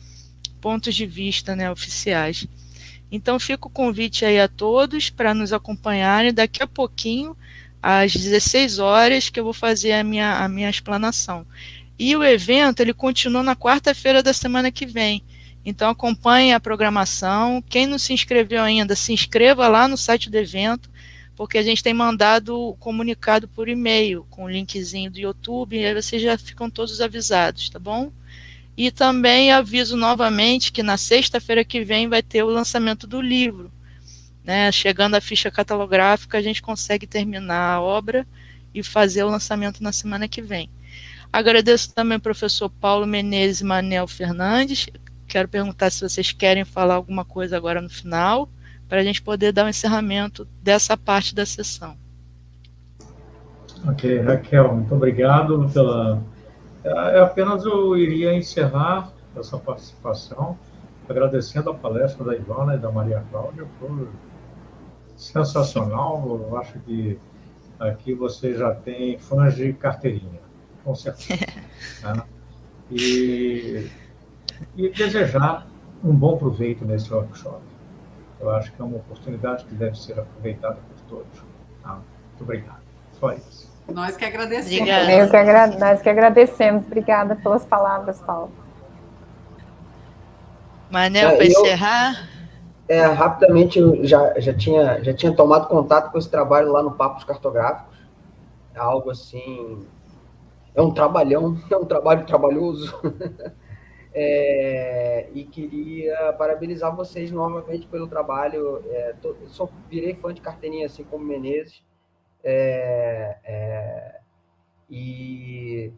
pontos de vista, né, oficiais. Então fica o convite aí a todos para nos acompanharem daqui a pouquinho, às 16 horas, que eu vou fazer a minha explanação. E o evento, ele continua na quarta-feira da semana que vem. Então, acompanhe a programação. Quem não se inscreveu ainda, se inscreva lá no site do evento, porque a gente tem mandado o comunicado por e-mail, com o linkzinho do YouTube, e aí vocês já ficam todos avisados, tá bom? E também aviso novamente que na sexta-feira que vem vai ter o lançamento do livro, né? Chegando a ficha catalográfica, a gente consegue terminar a obra e fazer o lançamento na semana que vem. Agradeço também ao professor Paulo Menezes e Manel Fernandes. Quero perguntar se vocês querem falar alguma coisa agora no final, para a gente poder dar um encerramento dessa parte da sessão. Ok, Raquel, muito obrigado pela... Apenas eu iria encerrar essa participação agradecendo a palestra da Ivana e da Maria Cláudia, foi sensacional. Eu acho que aqui você já tem fãs de carteirinha. Com certeza. Né? E desejar um bom proveito nesse workshop. Eu acho que é uma oportunidade que deve ser aproveitada por todos. Tá? Muito obrigado. Só isso. Nós que agradecemos. Nós que agradecemos. Obrigada pelas palavras, Paulo. Manel, para encerrar? Rapidamente, eu já tinha tomado contato com esse trabalho lá no Papos Cartográficos. É algo assim... É um trabalhão, é um trabalho trabalhoso. E queria parabenizar vocês novamente pelo trabalho. Eu virei fã de carteirinha, assim como Menezes. E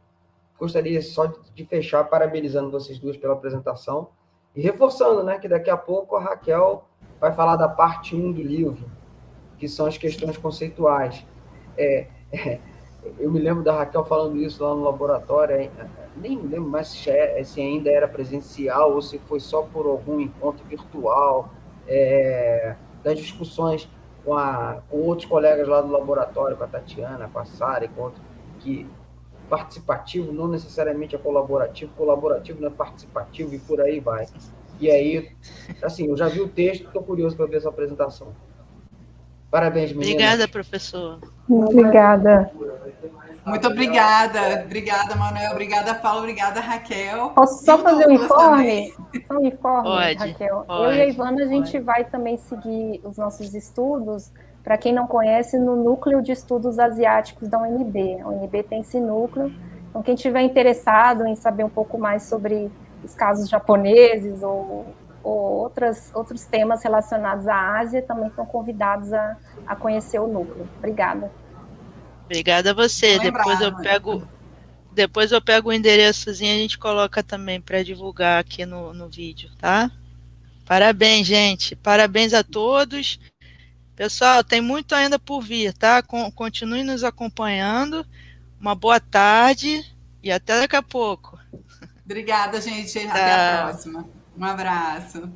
gostaria só de fechar parabenizando vocês duas pela apresentação e reforçando, né, que daqui a pouco a Raquel vai falar da parte 1 do livro, que são as questões conceituais. Eu me lembro da Raquel falando isso lá no laboratório, nem me lembro mais se ainda era presencial ou se foi só por algum encontro virtual, das discussões com outros colegas lá do laboratório, com a Tatiana, com a Sara, com outros, que participativo não necessariamente é colaborativo não é participativo, e por aí vai. E aí, assim, eu já vi o texto, estou curioso para ver essa apresentação. Parabéns, meninas. Obrigada, professor. Obrigada. Muito obrigada. Obrigada, Manuel. Obrigada, Paulo. Obrigada, Raquel. Posso só fazer um informe? Só um informe, pode, Raquel. Pode, eu e a Ivana, a gente vai também seguir os nossos estudos, para quem não conhece, no Núcleo de Estudos Asiáticos da UNB. A UNB tem esse núcleo. Então, quem estiver interessado em saber um pouco mais sobre os casos japoneses ou ou outros temas relacionados à Ásia, também estão convidados a conhecer o núcleo. Obrigada. Obrigada a você. Depois eu pego o endereçozinho e a gente coloca também para divulgar aqui no vídeo, tá? Parabéns, gente. Parabéns a todos. Pessoal, tem muito ainda por vir, tá? Continue nos acompanhando. Uma boa tarde e até daqui a pouco. Obrigada, gente. Até a próxima. Um abraço.